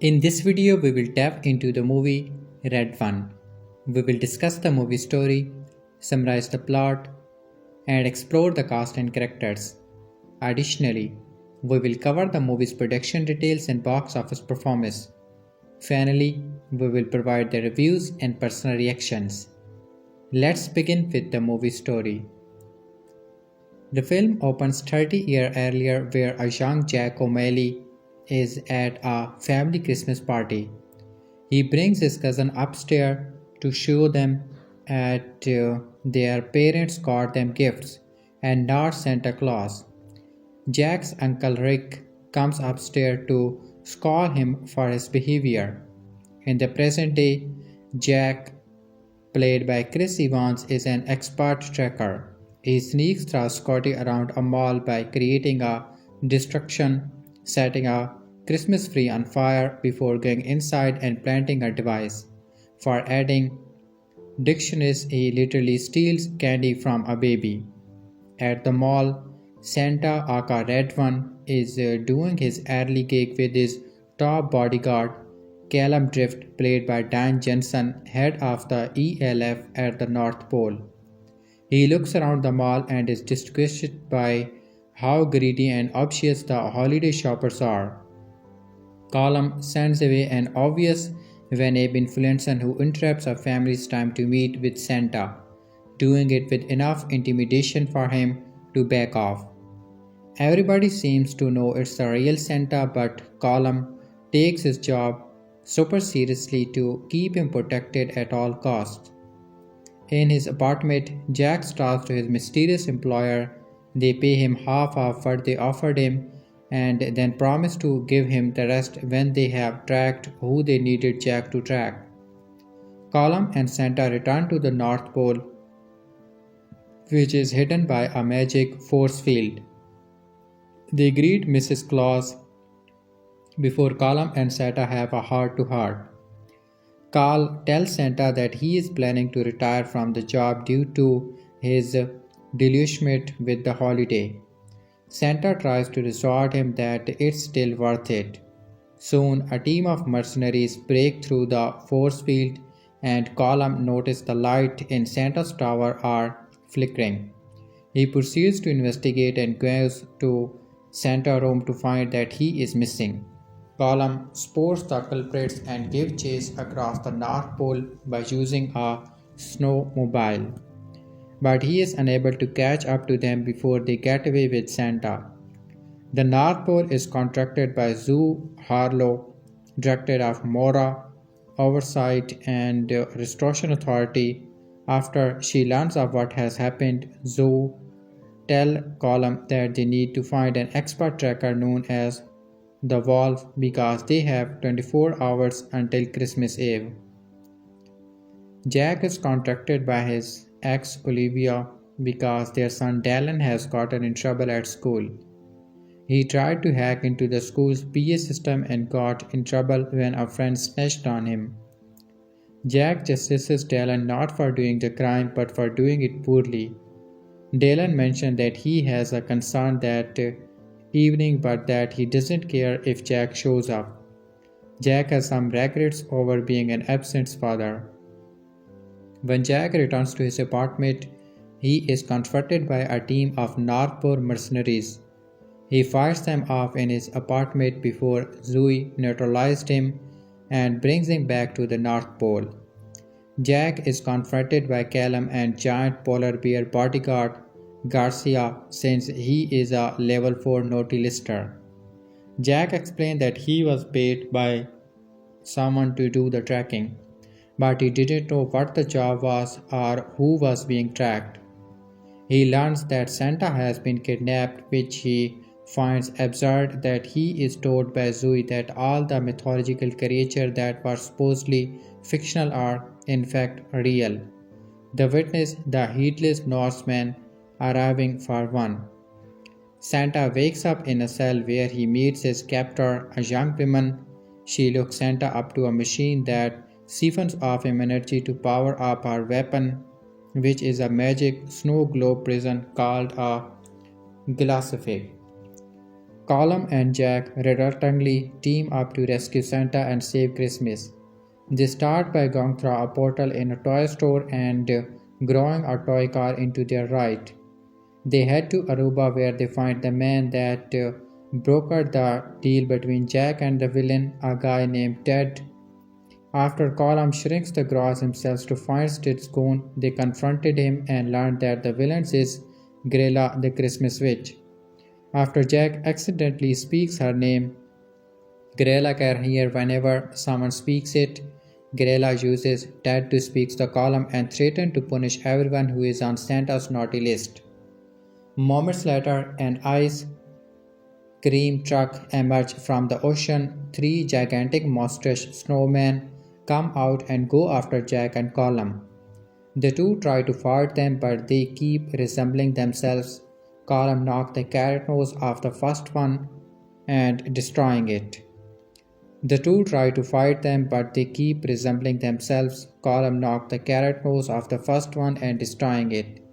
In this video, we will tap into the movie Red One. We will discuss the movie story, summarize the plot, and explore the cast and characters. Additionally, we will cover the movie's production details and box office performance. Finally, we will provide the reviews and personal reactions. Let's begin with the movie story. The film opens 30 years earlier where a young Jack O'Malley is at a family Christmas party. He brings his cousin upstairs to show them that their parents got them gifts and not Santa Claus. Jack's uncle Rick comes upstairs to scold him for his behavior. In the present day, Jack, played by Chris Evans, is an expert tracker. He sneaks through Scotty around a mall by creating a distraction, setting a Christmas tree on fire before going inside and planting a device. For adding dictionaries, he literally steals candy from a baby. At the mall, Santa aka Red One is doing his early gig with his top bodyguard, Callum Drift, played by Dwayne Johnson, head of the ELF at the North Pole. He looks around the mall and is disgusted by how greedy and obvious the holiday shoppers are. Callum sends away an obvious Venab influencer who interrupts a family's time to meet with Santa, doing it with enough intimidation for him to back off. Everybody seems to know it's the real Santa, but Callum takes his job super seriously to keep him protected at all costs. In his apartment, Jack talks to his mysterious employer. They pay him half of what they offered him and then promise to give him the rest when they have tracked who they needed Jack to track. Callum and Santa return to the North Pole, which is hidden by a magic force field. They greet Mrs. Claus before Callum and Santa have a heart-to-heart. Carl tells Santa that he is planning to retire from the job due to his disillusionment with the holiday. Santa tries to reassure him that it's still worth it. Soon, a team of mercenaries break through the force field and Callum notices the lights in Santa's tower are flickering. He proceeds to investigate and goes to Santa's room to find that he is missing. Callum spots the culprits and gives chase across the North Pole by using a snowmobile. But he is unable to catch up to them before they get away with Santa. The North Pole is contracted by Sue Harlow, Director of Mora Oversight and Restoration Authority. After she learns of what has happened, Zoe tells Callum that they need to find an expert tracker known as the Wolf because they have 24 hours until Christmas Eve. Jack is contracted by his ex Olivia because their son Dallin has gotten in trouble at school. He tried to hack into the school's PA system and got in trouble when a friend snitched on him. Jack chastises Dallin not for doing the crime but for doing it poorly. Dallin mentioned that he has a concern that evening but that he doesn't care if Jack shows up. Jack has some regrets over being an absent father. When Jack returns to his apartment, he is confronted by a team of North Pole mercenaries. He fights them off in his apartment before Zoe neutralizes him and brings him back to the North Pole. Jack is confronted by Callum and giant polar bear bodyguard Garcia since he is a level 4 naughty lister. Jack explained that he was paid by someone to do the tracking, but he didn't know what the job was or who was being tracked. He learns that Santa has been kidnapped, which he finds absurd that he is told by Zoe that all the mythological creatures that were supposedly fictional are in fact real. The witness, the heedless Norseman, arriving for one. Santa wakes up in a cell where he meets his captor, a young woman. She looks Santa up to a machine that siphons off him energy to power up her weapon, which is a magic snow globe prison called a glacific. Colum and Jack reluctantly team up to rescue Santa and save Christmas. They start by going through a portal in a toy store and growing a toy car into their ride. They head to Aruba where they find the man that brokered the deal between Jack and the villain, a guy named Ted. After Colum shrinks the grass himself to find its gone, they confronted him and learned that the villain is Grella the Christmas witch. After Jack accidentally speaks her name, Grella can hear whenever someone speaks it. Grella uses Ted to speak the Colum and threatens to punish everyone who is on Santa's naughty list. Moments later, an ice cream truck emerges from the ocean. Three gigantic monstrous snowmen come out and go after Jack and Colum. The two try to fight them, but they keep resembling themselves. Colum knocks the carrot nose off the first one and destroying it. The two try to fight them, but they keep resembling themselves. Colum knocks the carrot nose off the first one and destroying it.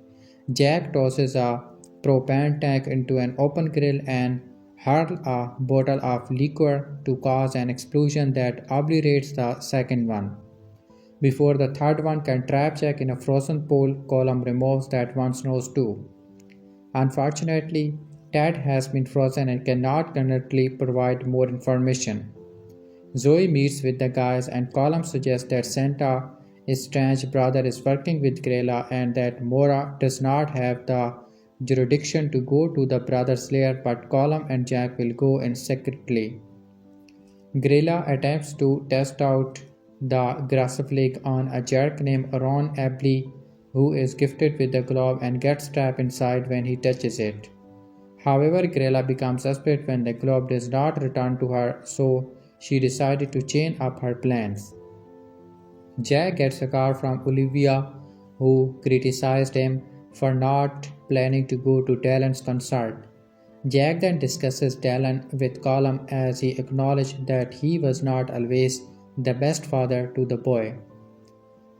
Jack tosses a propane tank into an open grill and hurls a bottle of liquor to cause an explosion that obliterates the second one. Before the third one can trap Jack in a frozen pool, Colum removes that one's nose too. Unfortunately, Ted has been frozen and cannot currently provide more information. Zoe meets with the guys and Colum suggests that Santa's strange brother is working with Grella and that Mora does not have the jurisdiction to go to the brother's lair, but Colum and Jack will go in secretly. Grella attempts to test out the Grassflag on a jerk named Ron Abley, who is gifted with the globe and gets trapped inside when he touches it. However, Grella becomes desperate when the globe does not return to her, so she decided to chain up her plans. Jack gets a call from Olivia, who criticized him for not planning to go to Dylan's concert. Jack then discusses Dylan with Colum as he acknowledged that he was not always the best father to the boy.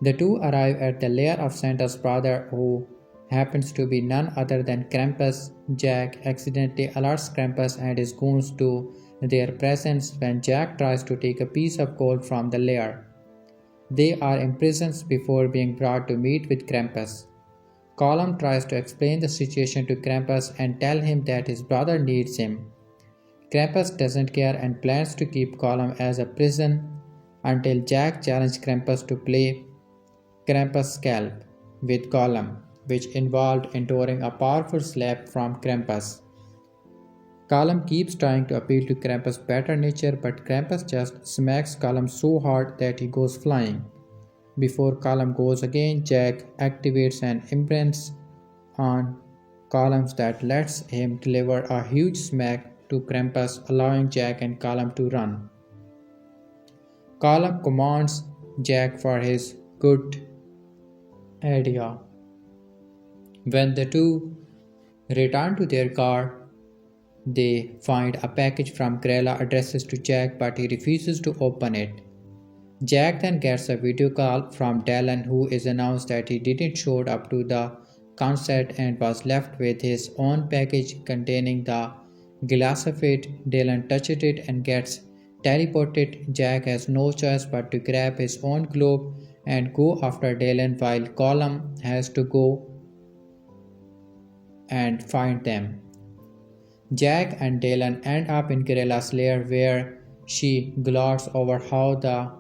The two arrive at the lair of Santa's brother, who happens to be none other than Krampus. Jack accidentally alerts Krampus and his goons to their presence when Jack tries to take a piece of gold from the lair. They are imprisoned before being brought to meet with Krampus. Colum tries to explain the situation to Krampus and tell him that his brother needs him. Krampus doesn't care and plans to keep Colum as a prison until Jack challenges Krampus to play Krampus' scalp with Colum, which involved enduring a powerful slap from Krampus. Colum keeps trying to appeal to Krampus' better nature, but Krampus just smacks Colum so hard that he goes flying. Before Colum goes again, Jack activates an imprint on Colum that lets him deliver a huge smack to Krampus, allowing Jack and Colum to run. Colum commands Jack for his good idea. When the two return to their car, they find a package from Grella addressed to Jack, but he refuses to open it. Jack then gets a video call from Dylan, who is announced that he didn't show up to the concert and was left with his own package containing the glass of it. Dylan touches it and gets teleported. Jack has no choice but to grab his own globe and go after Dylan, while Colum has to go and find them. Jack and Dylan end up in Grella's lair, where she gloats over how the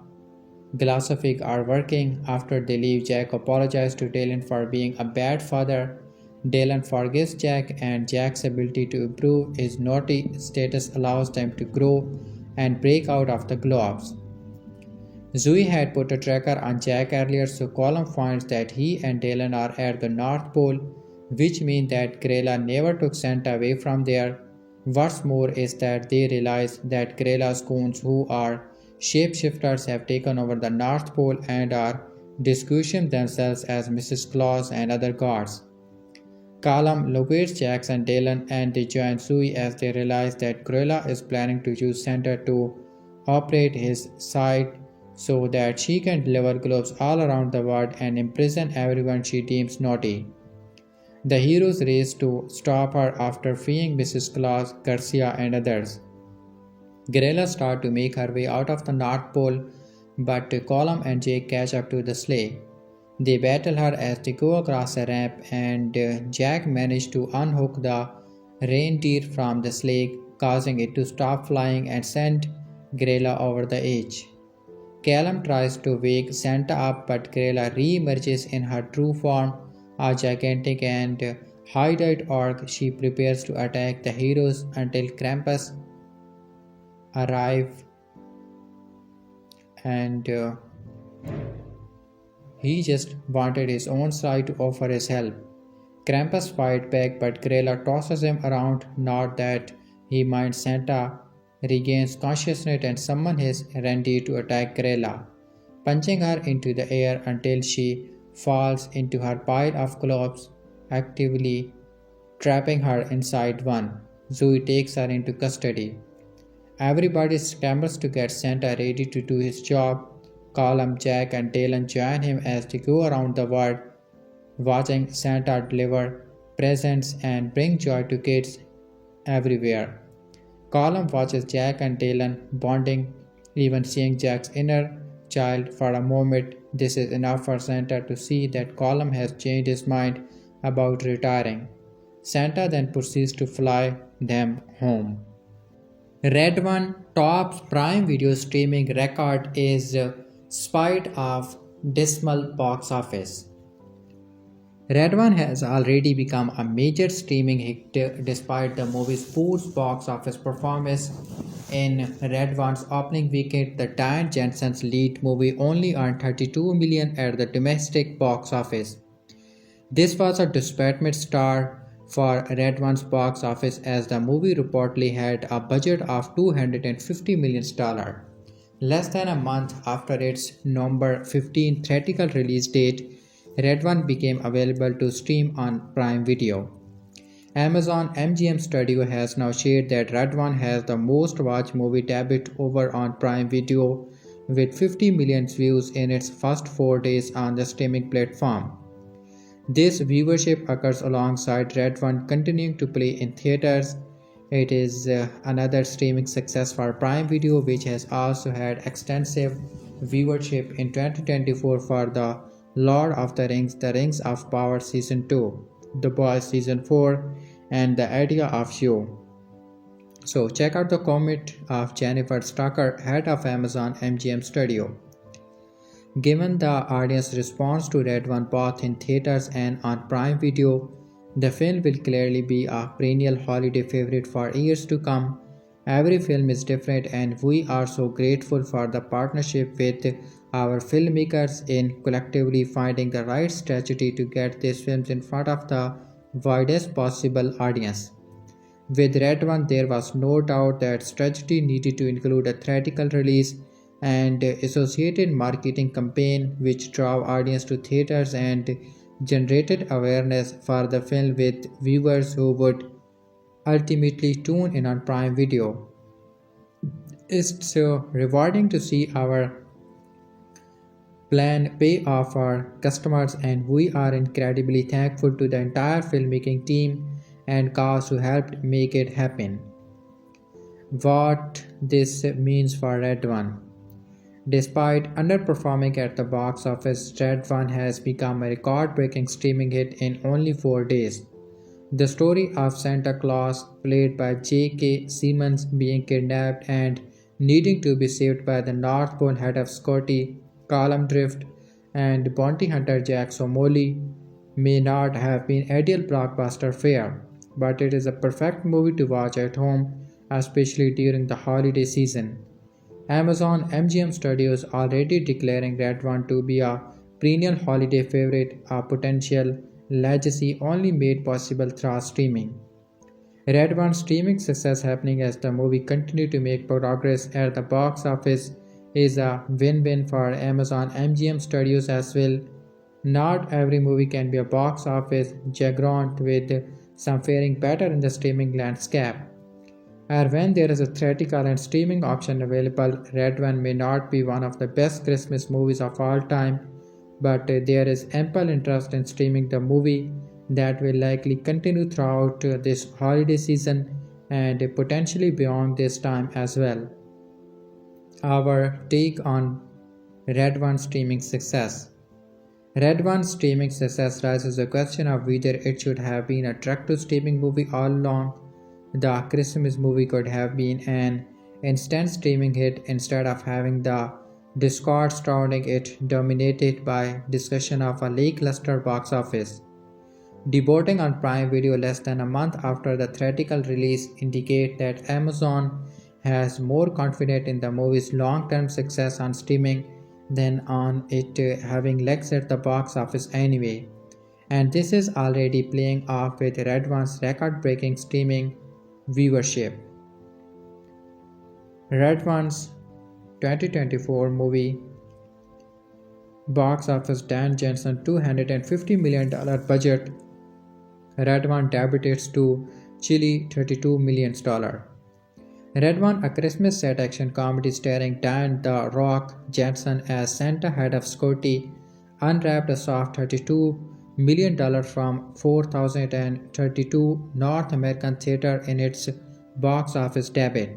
Glassophic are working. After they leave, Jack apologizes to Dylan for being a bad father. Dylan forgives Jack, and Jack's ability to improve his naughty status allows them to grow and break out of the globes. Zoe had put a tracker on Jack earlier, so Colum finds that he and Dylan are at the North Pole, which means that Grella never took Santa away from there. What's more is that they realize that Grella's goons, who are shapeshifters, have taken over the North Pole and are disguising themselves as Mrs. Claus and other gods. Colum locates Jack and Dylan, and they join Zoe as they realize that Grella is planning to use Santa to operate his site so that she can deliver globes all around the world and imprison everyone she deems naughty. The heroes race to stop her after freeing Mrs. Claus, Garcia, and others. Grella starts to make her way out of the North Pole, but Colum and Jake catch up to the sleigh. They battle her as they go across a ramp, and Jack manages to unhook the reindeer from the sleigh, causing it to stop flying and send Grella over the edge. Callum tries to wake Santa up, but Grella re-emerges in her true form, a gigantic and high-eyed orc. She prepares to attack the heroes until Krampus arrives, and he just wanted his own side to offer his help. Krampus fights back, but Grella tosses him around, not that he minds. Santa regains consciousness and summons his reindeer to attack Grella, punching her into the air until she falls into her pile of globes, actively trapping her inside one. Zoe takes her into custody. Everybody scrambles to get Santa ready to do his job. Colum, Jack, and Dylan join him as they go around the world, watching Santa deliver presents and bring joy to kids everywhere. Colum watches Jack and Dylan bonding, even seeing Jack's inner child for a moment. This is enough for Santa to see that Colum has changed his mind about retiring. Santa then proceeds to fly them home. Red One tops Prime Video streaming record is spite of dismal box office. Red One has already become a major streaming hit despite the movie's poor box office performance. In Red One's opening weekend, the Dwayne Johnson's lead movie only earned $32 million at the domestic box office. This was a disappointment star for Red One's box office, as the movie reportedly had a budget of $250 million. Less than a month after its November 15 theatrical release date, Red One became available to stream on Prime Video. Amazon MGM Studio has now shared that Red One has the most watched movie debut over on Prime Video, with 50 million views in its first 4 days on the streaming platform. This viewership occurs alongside Red One continuing to play in theaters. It is another streaming success for Prime Video, which has also had extensive viewership in 2024 for The Lord of the Rings of Power Season 2, The Boys Season 4, and The Idea of You. So check out the comment of Jennifer Stucker, head of Amazon MGM Studio. Given the audience response to Red One both in theaters and on Prime Video, the film will clearly be a perennial holiday favorite for years to come. Every film is different, and we are so grateful for the partnership with our filmmakers in collectively finding the right strategy to get these films in front of the widest possible audience. With Red One, there was no doubt that strategy needed to include a theatrical release and associated marketing campaign, which drew audience to theaters and generated awareness for the film with viewers who would ultimately tune in on Prime Video. It's so rewarding to see our plan pay off for customers, and we are incredibly thankful to the entire filmmaking team and cast who helped make it happen. What this means for Red One. Despite underperforming at the box office, Red One has become a record-breaking streaming hit in only 4 days. The story of Santa Claus, played by J.K. Simmons, being kidnapped and needing to be saved by the North Pole head of Scotty, Colum Drift, and bounty hunter Jack Somoli, may not have been ideal blockbuster fare, but it is a perfect movie to watch at home, especially during the holiday season. Amazon MGM Studios already declaring Red One to be a perennial holiday favorite, a potential legacy only made possible through streaming. Red One's streaming success happening as the movie continued to make progress at the box office is a win-win for Amazon MGM Studios as well. Not every movie can be a box office juggernaut, with some faring better in the streaming landscape. Or when there is a theatrical and streaming option available, Red One may not be one of the best Christmas movies of all time, but there is ample interest in streaming the movie, that will likely continue throughout this holiday season and potentially beyond this time as well. Our take on Red One streaming success. Red One's streaming success raises the question of whether it should have been a direct-to-streaming movie all along. The Christmas movie could have been an instant streaming hit instead of having the discourse surrounding it dominated by discussion of a lackluster box office. Debuting on Prime Video less than a month after the theatrical release indicate that Amazon has more confidence in the movie's long-term success on streaming than on it having legs at the box office anyway. And this is already playing off with Red One's record-breaking streaming viewership. Red One's 2024 movie box office Dan Jensen $250 million budget. Red One debuts to Chile $32 million. Red One, a Christmas set action comedy starring Dan "The Rock" Jensen as Santa head of Scotty, unwrapped a soft $32 million from 4,032 North American theater in its box office debut.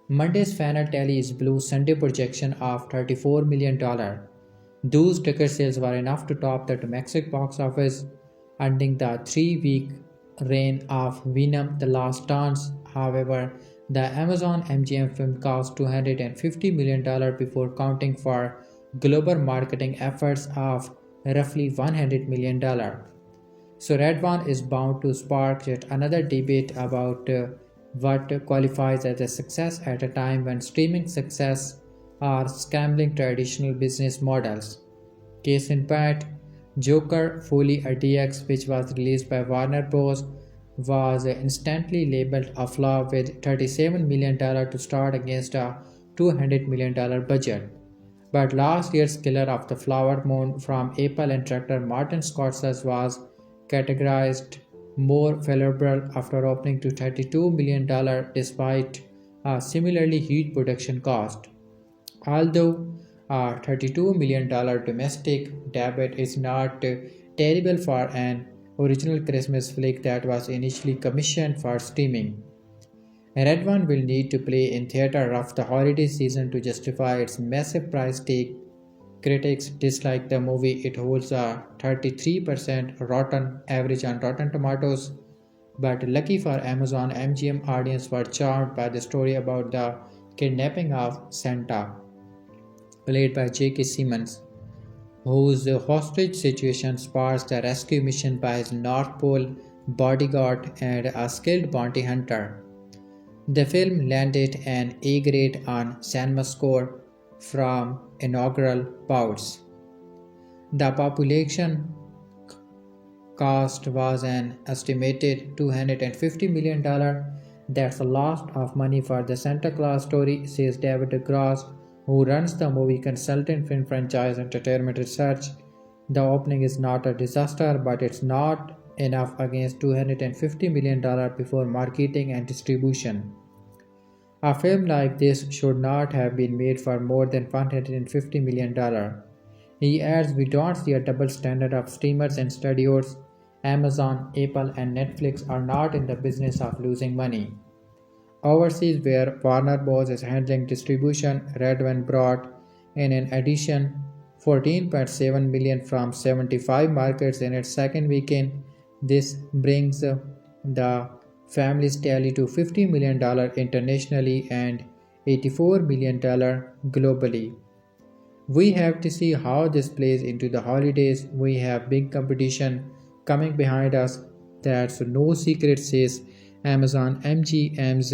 Monday's final tally is Blue's Sunday projection of $34 million. Those ticket sales were enough to top the domestic box office, ending the 3-week reign of Venom: The Last Dance. However, the Amazon MGM film cost $250 million before counting for global marketing efforts of roughly $100 million. So Red One is bound to spark yet another debate about what qualifies as a success at a time when streaming success are scrambling traditional business models. Case in point, Joker Foley DX, which was released by Warner Bros., was instantly labeled a flop with $37 million to start against a $200 million budget. But last year's Killer of the Flower Moon from Apple and director Martin Scorsese was categorized more favorable after opening to $32 million despite a similarly huge production cost. Although a $32 million domestic debut is not terrible for an original Christmas flick that was initially commissioned for streaming, Red One will need to play in theater of the holiday season to justify its massive price tag. Critics dislike the movie. It holds a 33% rotten average on Rotten Tomatoes, but lucky for Amazon, MGM audience were charmed by the story about the kidnapping of Santa, played by J.K. Simmons, whose hostage situation spars the rescue mission by his North Pole bodyguard and a skilled bounty hunter. The film landed an A grade on cinema score from inaugural bouts. The population cost was an estimated $250 million. That's a lot of money for the Santa Claus story, says David Gross, who runs the movie consultant film franchise Entertainment Research. The opening is not a disaster, but it's not enough against $250 million before marketing and distribution. A film like this should not have been made for more than $150 million. He adds, we don't see a double standard of streamers and studios. Amazon, Apple, and Netflix are not in the business of losing money. Overseas, where Warner Bros. Is handling distribution, Red One brought in addition $14.7 million from 75 markets in its second weekend. This brings the family's tally to $50 million internationally and $84 million globally. We have to see how this plays into the holidays. We have big competition coming behind us. That's no secret, says Amazon MGM's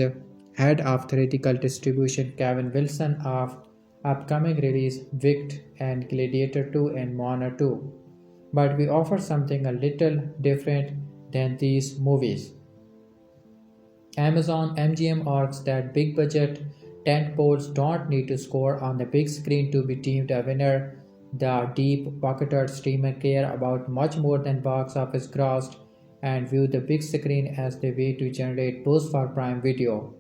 head of theatrical distribution Kevin Wilson of upcoming release Wicked and Gladiator 2 and Moana 2. But we offer something a little different than these movies. Amazon MGM argues that big budget tentpoles don't need to score on the big screen to be deemed a winner. The deep-pocketed streamer care about much more than box office gross and view the big screen as the way to generate buzz for Prime Video.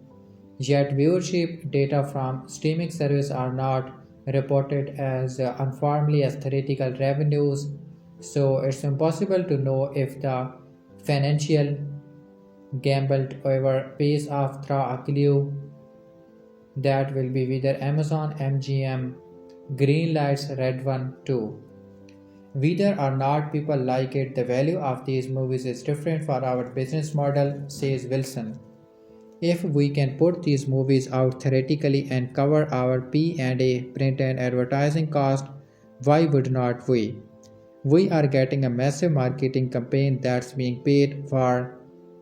Yet viewership data from streaming service are not reported as uniformly as theoretical revenues. So it's impossible to know if the financial gamble ever pays off through a clue that will be whether Amazon MGM greenlights Red One too. Whether or not people like it, the value of these movies is different for our business model, says Wilson. If we can put these movies out theoretically and cover our P&A print and advertising cost, why would not we? We are getting a massive marketing campaign that's being paid for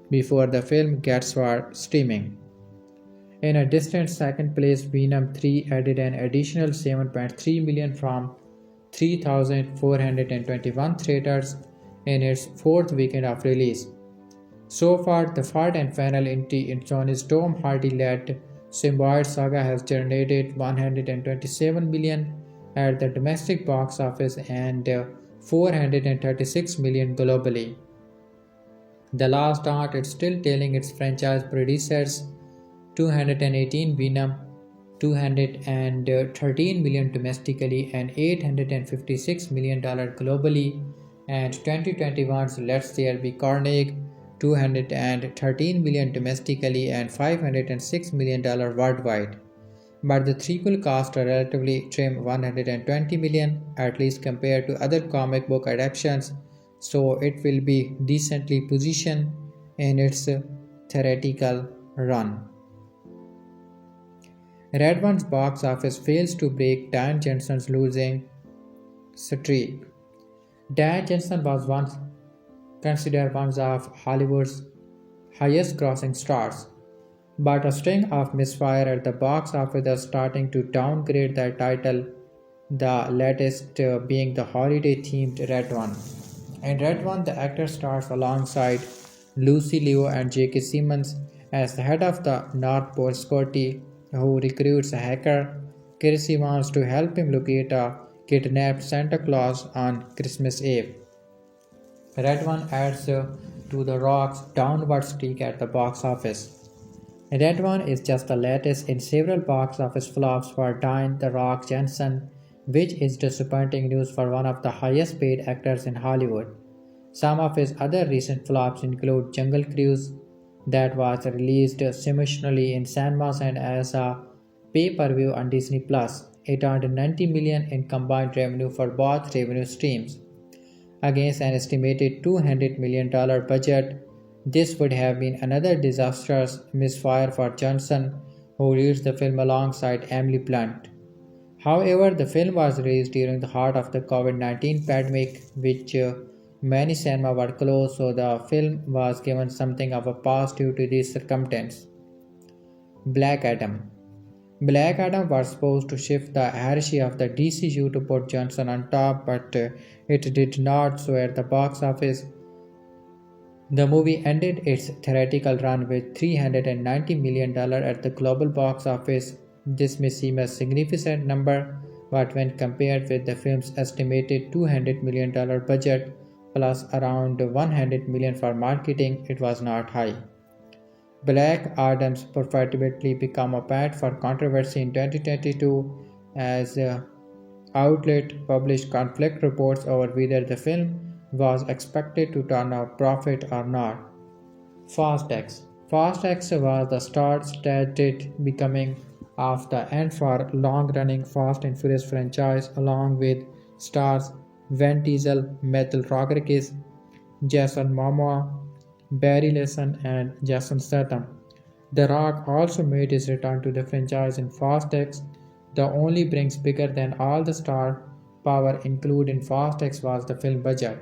before the film gets for streaming. In a distant second place, Venom 3 added an additional 7.3 million from 3,421 theaters in its fourth weekend of release. So far, the third and final entry in Sony's Tom Hardy-led Symbiote saga has generated 127 million at the domestic box office and 436 million globally. The Last Dance is still tailing its franchise predecessors, 218 Venom, 213 million domestically and $856 million globally, and 2021's Let's There Be Carnage, 213 million domestically and $506 million worldwide. But the threequel cost a relatively trim 120 million, at least compared to other comic book adaptations, so it will be decently positioned in its theoretical run. Red One's box office fails to break Dan Johnson's losing streak. Dan Johnson was once considered one of Hollywood's highest grossing stars, but a string of misfire at the box office is starting to downgrade the title, the latest being the holiday-themed Red One. In Red One, the actor stars alongside Lucy Liu and J.K. Simmons as the head of the North Pole Security, who recruits a hacker. Chrissy wants to help him locate a kidnapped Santa Claus on Christmas Eve. Red One adds to The Rock's downward streak at the box office. Red One is just the latest in several box office flops for Dwayne "The Rock" Johnson, which is disappointing news for one of the highest paid actors in Hollywood. Some of his other recent flops include Jungle Cruise, that was released simultaneously in cinemas and as a pay-per-view on Disney Plus. It earned 90 million in combined revenue for both revenue streams. Against an estimated $200 million budget, this would have been another disastrous misfire for Johnson, who leads the film alongside Emily Blunt. However, the film was released during the heart of the COVID-19 pandemic, which many cinemas were closed, so the film was given something of a pass due to these circumstances. Black Adam. Black Adam was supposed to shift the hierarchy of the DCU to put Johnson on top, but it did not, so at the box office, the movie ended its theatrical run with $390 million at the global box office. This may seem a significant number, but when compared with the film's estimated $200 million budget, plus around $100 million for marketing, it was not high. Black Adam's profitability became apart for controversy in 2022 as outlet published conflict reports over whether the film was expected to turn a profit or not. Fast X. Fast X was the star-studded becoming of the end for long-running Fast and Furious franchise, along with stars Vin Diesel, Matthew Rodriguez, Jason Momoa, Barry Levinson, and Jason Statham. The Rock also made his return to the franchise in Fast X. The only brings bigger than all the star power included in Fast X was the film budget.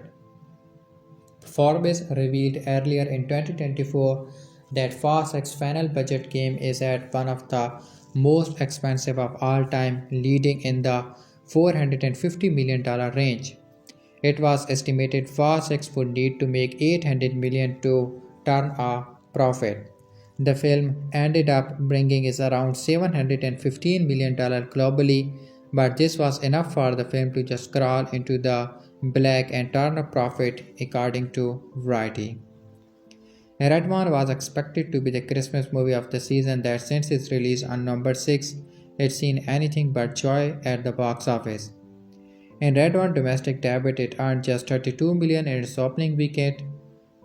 Forbes revealed earlier in 2024 that Fast X's final budget game is at one of the most expensive of all time, leading in the $450 million range. It was estimated Fast X would need to make $800 million to turn a profit. The film ended up bringing is around $715 million globally, but this was enough for the film to just crawl into the black and turn a profit, according to Variety. Red One was expected to be the Christmas movie of the season that since its release on November 6, it's seen anything but joy at the box office. In Red One domestic debut, it earned just 32 million in its opening weekend.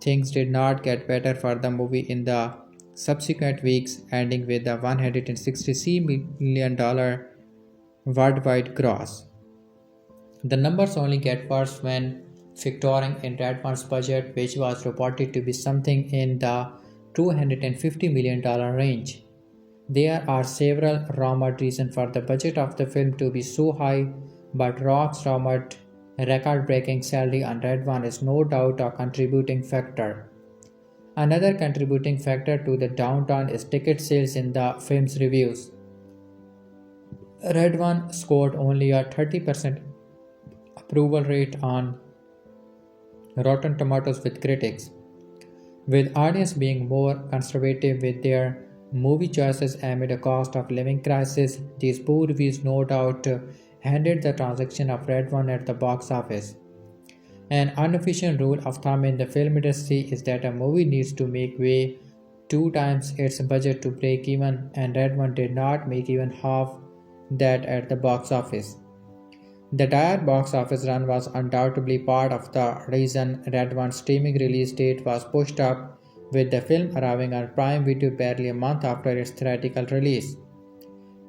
Things did not get better for the movie in the subsequent weeks, ending with a $163 million worldwide gross. The numbers only get worse when factoring in Red One's budget, which was reported to be something in the $250 million range. There are several rumored reasons for the budget of the film to be so high, but Rock's rumored record-breaking salary on Red One is no doubt a contributing factor. Another contributing factor to the downturn is ticket sales in the film's reviews. Red One scored only a 30% approval rate on Rotten Tomatoes with critics, with audience being more conservative with their movie choices amid a cost of living crisis. These poor reviews no doubt handed the transaction of Red One at the box office. An unofficial rule of thumb in the film industry is that a movie needs to make way 2 times its budget to break even, and Red One did not make even half that at the box office. The dire box office run was undoubtedly part of the reason Red One's streaming release date was pushed up, with the film arriving on Prime Video barely a month after its theatrical release.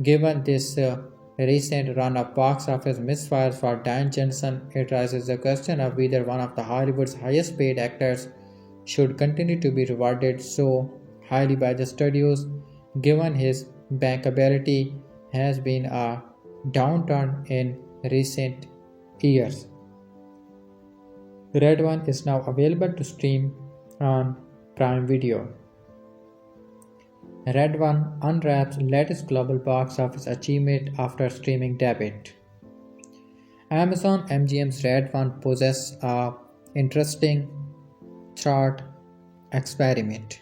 Given this recent run of box office misfires for Dwayne Johnson, it raises the question of whether one of the Hollywood's highest paid actors should continue to be rewarded so highly by the studios, given his bankability has been a downturn in recent years. Red One is now available to stream on Prime Video. Red One unwraps latest global box office achievement after streaming debut. Amazon MGM's Red One possesses a interesting thought experiment.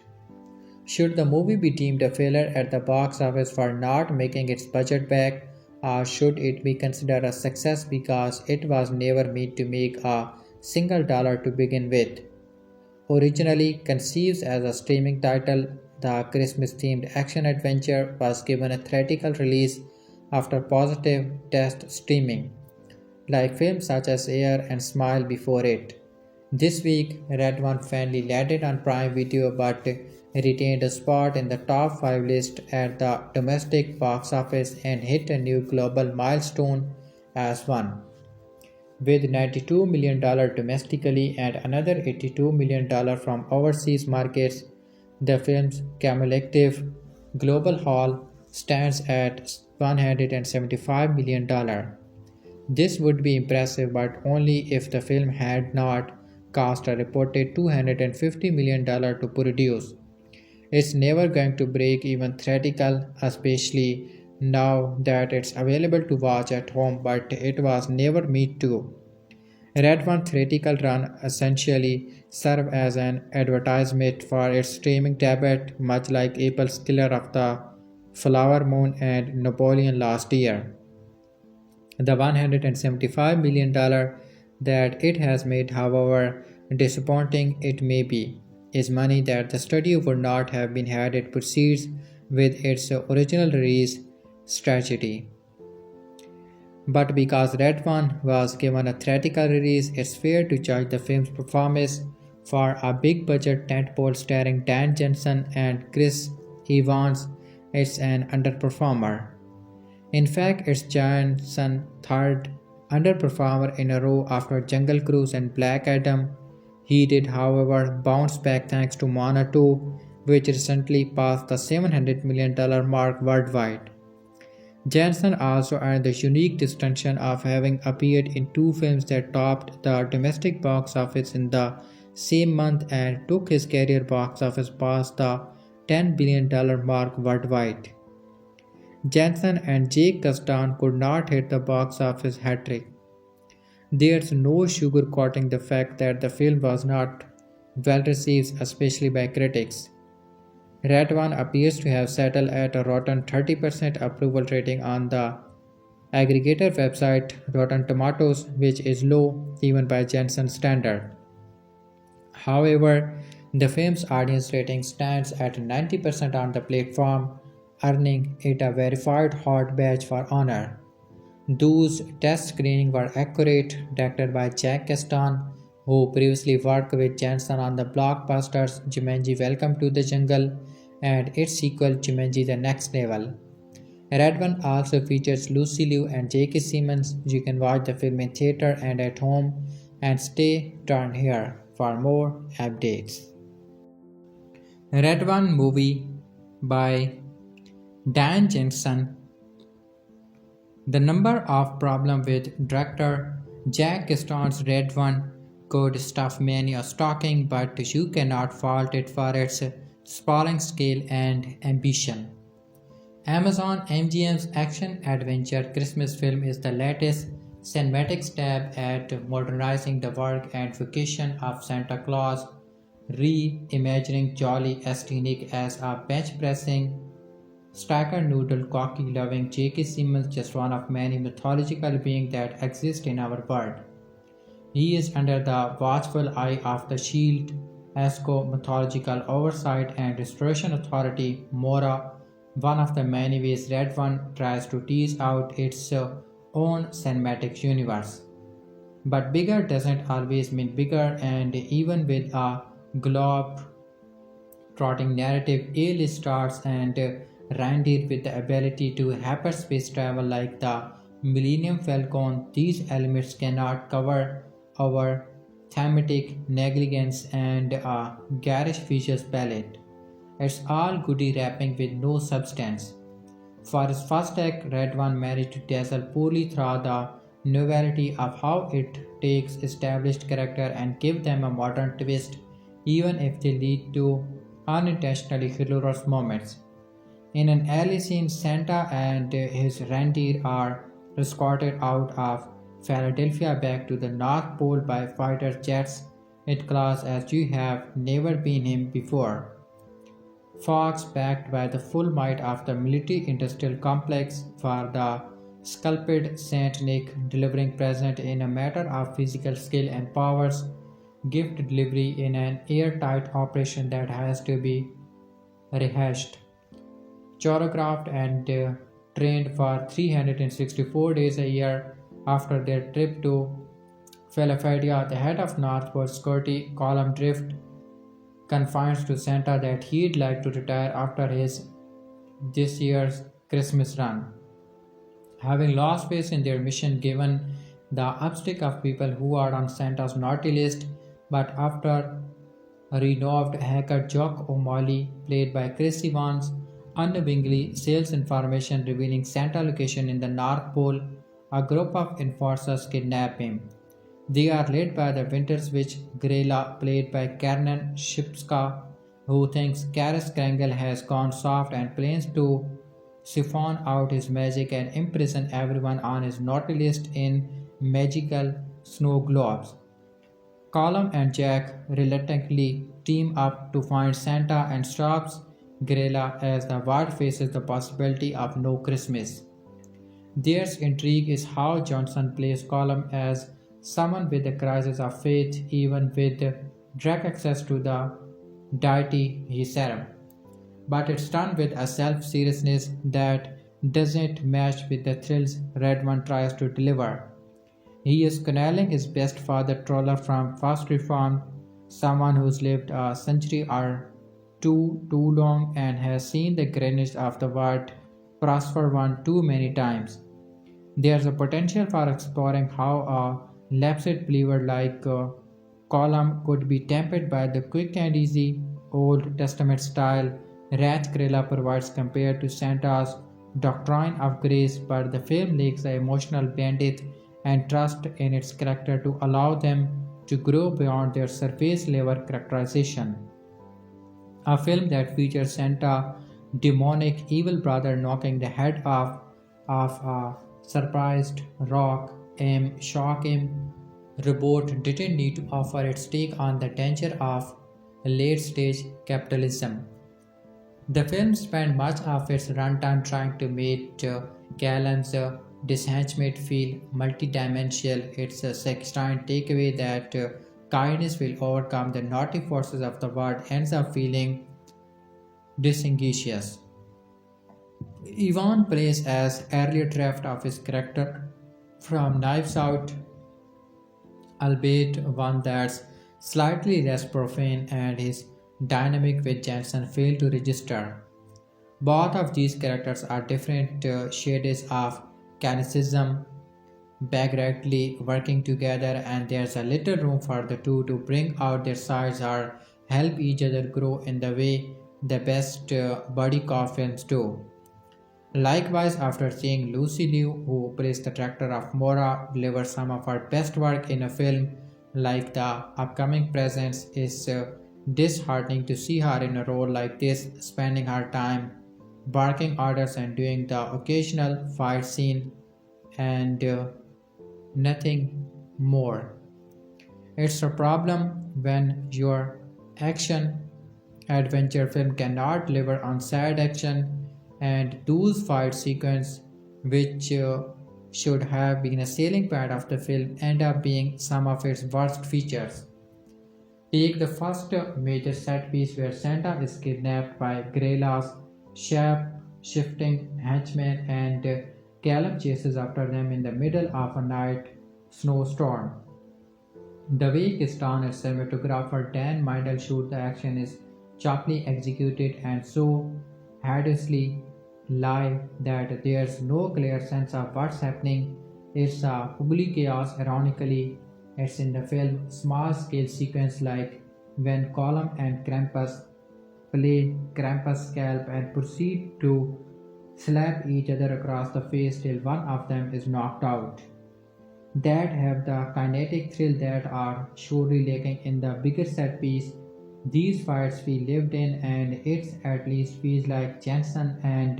Should the movie be deemed a failure at the box office for not making its budget back, or should it be considered a success because it was never made to make a single dollar to begin with? Originally conceived as a streaming title, the Christmas-themed action-adventure was given a theatrical release after positive test streaming, like films such as Air and Smile before it. This week, Red One finally landed on Prime Video but retained a spot in the top 5 list at the domestic box office and hit a new global milestone as one. With $92 million domestically and another $82 million from overseas markets, the film's cumulative global haul stands at $175 million. This would be impressive, but only if the film had not cost a reported $250 million to produce. It's never going to break even theatrical, especially now that it's available to watch at home, but it was never made to. Red One theatrical run essentially served as an advertisement for its streaming debut, much like Apple's Killer of the Flower Moon and Napoleon last year. The $175 million that it has made, however disappointing it may be, is money that the studio would not have been had it proceeds with its original release strategy. But because Red One was given a theatrical release, it's fair to judge the film's performance for a big-budget tentpole starring Dwayne Johnson and Chris Evans. It's an underperformer. In fact, it's Johnson's third underperformer in a row after Jungle Cruise and Black Adam. He did, however, bounce back thanks to Moana 2, which recently passed the $700 million mark worldwide. Johnson also earned the unique distinction of having appeared in 2 films that topped the domestic box office in the same month and took his career box office past the $10 billion mark worldwide. Johnson and Jake Kasdan could not hit the box office hat-trick. There's no sugarcoating the fact that the film was not well received, especially by critics. Red One appears to have settled at a rotten 30% approval rating on the aggregator website Rotten Tomatoes, which is low even by Johnson's standard. However, the film's audience rating stands at 90% on the platform, earning it a verified hot badge for honor. Those test screenings were accurate, directed by Jack Kasdan, who previously worked with Johnson on the blockbusters Jumanji Welcome to the Jungle and its sequel Jumanji The Next Level. Red One also features Lucy Liu and J.K. Simmons. You can watch the film in theater and at home, and stay tuned here for more updates. Red One movie by Dan Jensen. The number of problems with director Jack Kasdan's Red One could stuff many a stocking, but you cannot fault it for its sprawling scale and ambition. Amazon MGM's action-adventure Christmas film is the latest cinematic stab at modernizing the work and vocation of Santa Claus, reimagining jolly aesthetic as a bench-pressing, stacker-noodle, cocky-loving J.K. Simmons, just one of many mythological beings that exist in our world. He is under the watchful eye of the Shield, ESCO Mythological Oversight and Restoration Authority, MORA, one of the many ways Red One tries to tease out its own cinematic universe. But bigger doesn't always mean bigger, and even with a globe-trotting narrative, A-list stars and reindeer with the ability to hyperspace travel like the Millennium Falcon, these elements cannot cover our thematic negligence and a garish features palette. It's all goody wrapping with no substance. For his first act, Red One managed to dazzle poorly through the novelty of how it takes established character and give them a modern twist, even if they lead to unintentionally hilarious moments. In an early scene, Santa and his reindeer are escorted out of Philadelphia back to the North Pole by fighter jets in class as you have never been him before. Fox, backed by the full might of the military-industrial complex, for the sculpted Saint Nick, delivering present in a matter of physical skill and powers, gift delivery in an airtight operation that has to be rehashed, choreographed, and trained for 364 days a year. After their trip to Philadelphia, the head of North Pole Security, Colum Drift, confides to Santa that he'd like to retire after this year's Christmas run, having lost faith in their mission given the upstick of people who are on Santa's naughty list. But after a renowned hacker Jock O'Malley, played by Chris Evans, unwillingly sells information revealing Santa's location in the North Pole, a group of enforcers kidnap him. They are led by the Winter's Witch Grela, played by Kiernan Shipka, who thinks Karis Kringle has gone soft and plans to siphon out his magic and imprison everyone on his naughty list in magical snow globes. Colum and Jack reluctantly team up to find Santa and stops Grela as the world faces the possibility of no Christmas. Their intrigue is how Johnson plays Colum as someone with a crisis of faith, even with direct access to the deity he served. But it's done with a self-seriousness that doesn't match with the thrills Red One tries to deliver. He is channeling his best father troller from First Reformed, someone who's lived a century or too long and has seen the greatness of the world prosper one too many times. There's a potential for exploring how a lapsed believer like Colum could be tempered by the quick and easy Old Testament style wrath Grela provides compared to Santa's doctrine of grace, but the film lacks the emotional bandwidth and trust in its character to allow them to grow beyond their surface level characterization. A film that features Santa's demonic evil brother knocking the head off of a surprised rock shock him. Reboot didn't need to offer its take on the danger of late-stage capitalism. The film spent much of its runtime trying to make Callan's disenchantment feel multidimensional. It's a sextine takeaway that kindness will overcome the naughty forces of the world ends up feeling disengaged. Ivan plays as earlier draft of his character from Knives Out, albeit one that's slightly less profane, and his dynamic with Jensen failed to register. Both of these characters are different shades of cynicism, Bagrately working together, and there's a little room for the two to bring out their sides or help each other grow in the way the best buddy cop films do. Likewise, after seeing Lucy Liu, who plays the director of Mora, deliver some of her best work in a film like the upcoming Presents, is disheartening to see her in a role like this, spending her time barking orders and doing the occasional fight scene and nothing more. It's a problem when your action adventure film cannot deliver on sad action, and those fight sequences, which should have been a selling point of the film, end up being some of its worst features. Take the first major set piece where Santa is kidnapped by Greyla's shape shifting henchmen and Callum chases after them in the middle of a night snowstorm. The way Kasdan and cinematographer Dan Mindel shoot the action is sharply executed and so hideously live that there's no clear sense of what's happening. It's a ugly chaos. Ironically, it's in the film small scale sequence like when Column and Krampus play Krampus' scalp and proceed to slap each other across the face till one of them is knocked out, that have the kinetic thrill that are surely lacking in the bigger set piece. These fights feel lived in, and it at least feels like Jensen and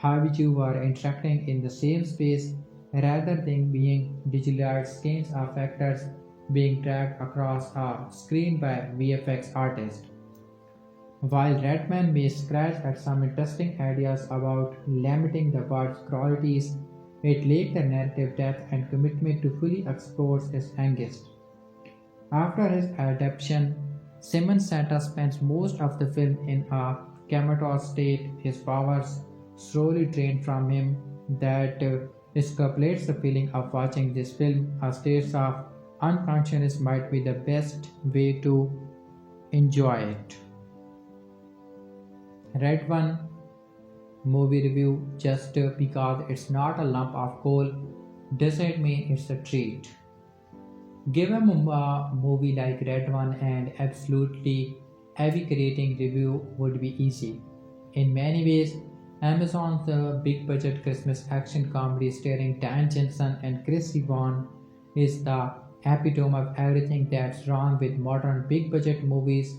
Hivju were interacting in the same space rather than being digitalized skins of actors being dragged across a screen by VFX artists. While Redman may scratch at some interesting ideas about limiting the bird's qualities, it lacked the narrative depth and commitment to fully explore its angst. After his adaptation, Simmons Santa spends most of the film in a comatose state, his powers slowly drained from him, that escapulates the feeling of watching this film. A state of unconsciousness might be the best way to enjoy it. Red One movie review. Just because it's not a lump of coal doesn't mean it's a treat. Give a movie like Red One and absolutely eviscerating review would be easy. In many ways, Amazon's big budget Christmas action comedy starring Dan Jensen and Chris Evans is the epitome of everything that's wrong with modern big budget movies.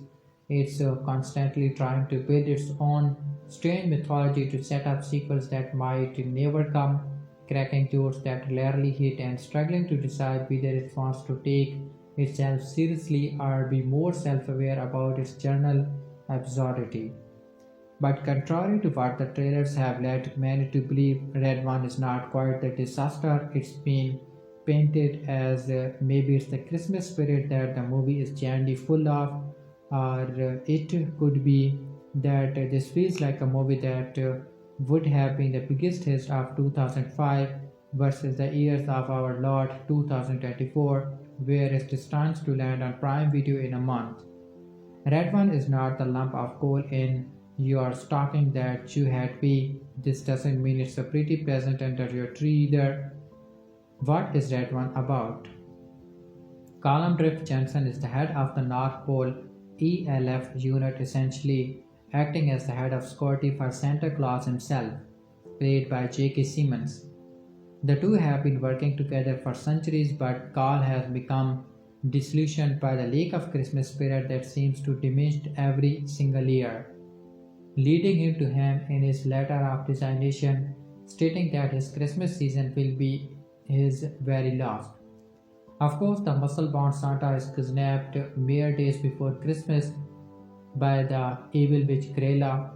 It's constantly trying to build its own strange mythology to set up sequels that might never come, cracking jokes that rarely hit, and struggling to decide whether it wants to take itself seriously or be more self aware about its general absurdity. But contrary to what the trailers have led many to believe, Red One is not quite the disaster it's been painted as. Maybe it's the Christmas spirit that the movie is genuinely full of, or it could be that this feels like a movie that would have been the biggest hit of 2005 versus the years of our Lord 2024, where it stands to land on Prime Video in a month. Red One is not the lump of coal in your stocking that you had be. This doesn't mean it's a pretty present under your tree either. What is Red One about? Colin Drift Jensen is the head of the North Pole ELF unit, essentially acting as the head of security for Santa Claus himself, played by J.K. Simmons. The two have been working together for centuries, but Carl has become disillusioned by the lack of Christmas spirit that seems to diminish every single year, leading him to hem in his letter of resignation, stating that his Christmas season will be his very last. Of course, the muscle-bound Santa is kidnapped mere days before Christmas by the evil witch Greyla,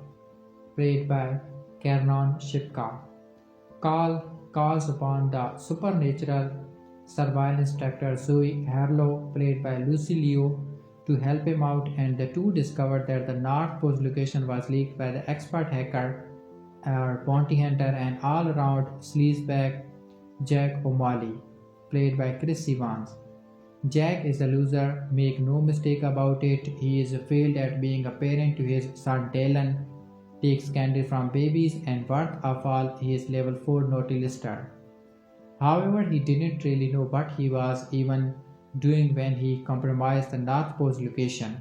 played by Kiernan Shipka. Carl calls upon the supernatural surveillance director Zoe Harlow, played by Lucy Liu, to help him out, and the two discover that the North Pole's location was leaked by the expert hacker or bounty hunter and all-around sleazebag Jack O'Malley, played by Chris Evans. Jack is a loser, make no mistake about it. He is failed at being a parent to his son Dylan, takes candy from babies, and worst of all, he is level 4 naughty lister. However, he didn't really know what he was even doing when he compromised the North Pole's location.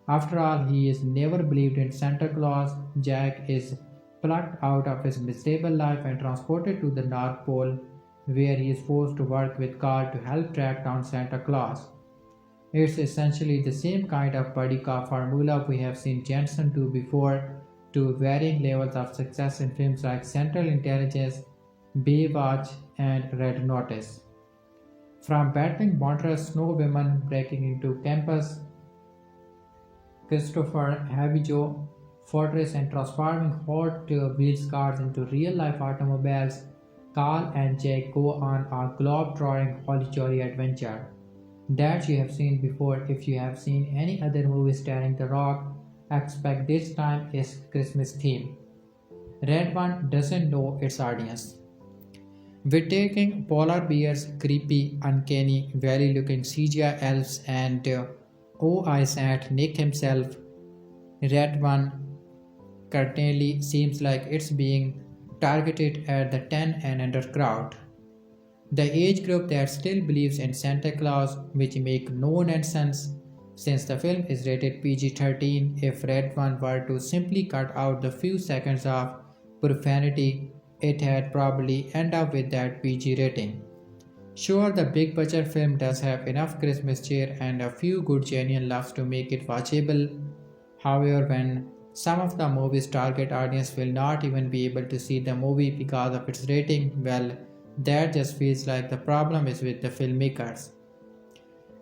After all, he is never believed in Santa Claus. Jack is plucked out of his miserable life and transported to the North Pole, where he is forced to work with Carl to help track down Santa Claus. It's essentially the same kind of buddy cop formula we have seen Jensen do before, to varying levels of success in films like Central Intelligence, Baywatch, and Red Notice. From battling monstrous snow women breaking into campus, Kristofer Hivju fortress, and transforming Hot Wheels cars into real-life automobiles, Carl and Jack go on a globe-trotting holy-jolly adventure that you have seen before. If you have seen any other movie starring The Rock, expect this time is Christmas theme. Red One doesn't know its audience. We're taking polar bears, creepy, uncanny, valley-looking CGI elves, and eyes at Nick himself. Red One certainly seems like it's being targeted at the 10 and under crowd, the age group that still believes in Santa Claus, which make no sense since the film is rated PG-13. If Red One were to simply cut out the few seconds of profanity, it had probably end up with that PG rating. Sure, the big budget film does have enough Christmas cheer and a few good genuine laughs to make it watchable. However, when some of the movie's target audience will not even be able to see the movie because of its rating, well, that just feels like the problem is with the filmmakers.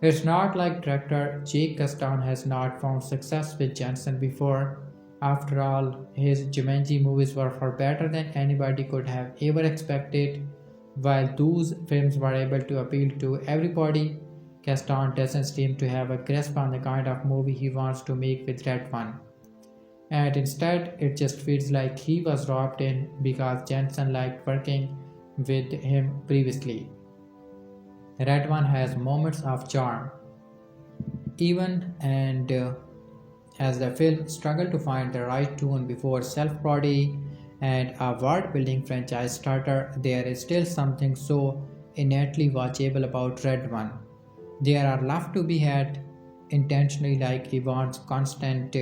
It's not like director Jake Kasdan has not found success with Johnson before. After all, his Jumanji movies were far better than anybody could have ever expected. While those films were able to appeal to everybody, Kasdan doesn't seem to have a grasp on the kind of movie he wants to make with Red One. And instead, it just feels like he was robbed in because Jensen liked working with him previously. Red One has moments of charm, even and as the film struggled to find the right tune before self-parody and a world-building franchise starter, there is still something so innately watchable about Red One. There are laughs to be had intentionally, like Yvonne's constant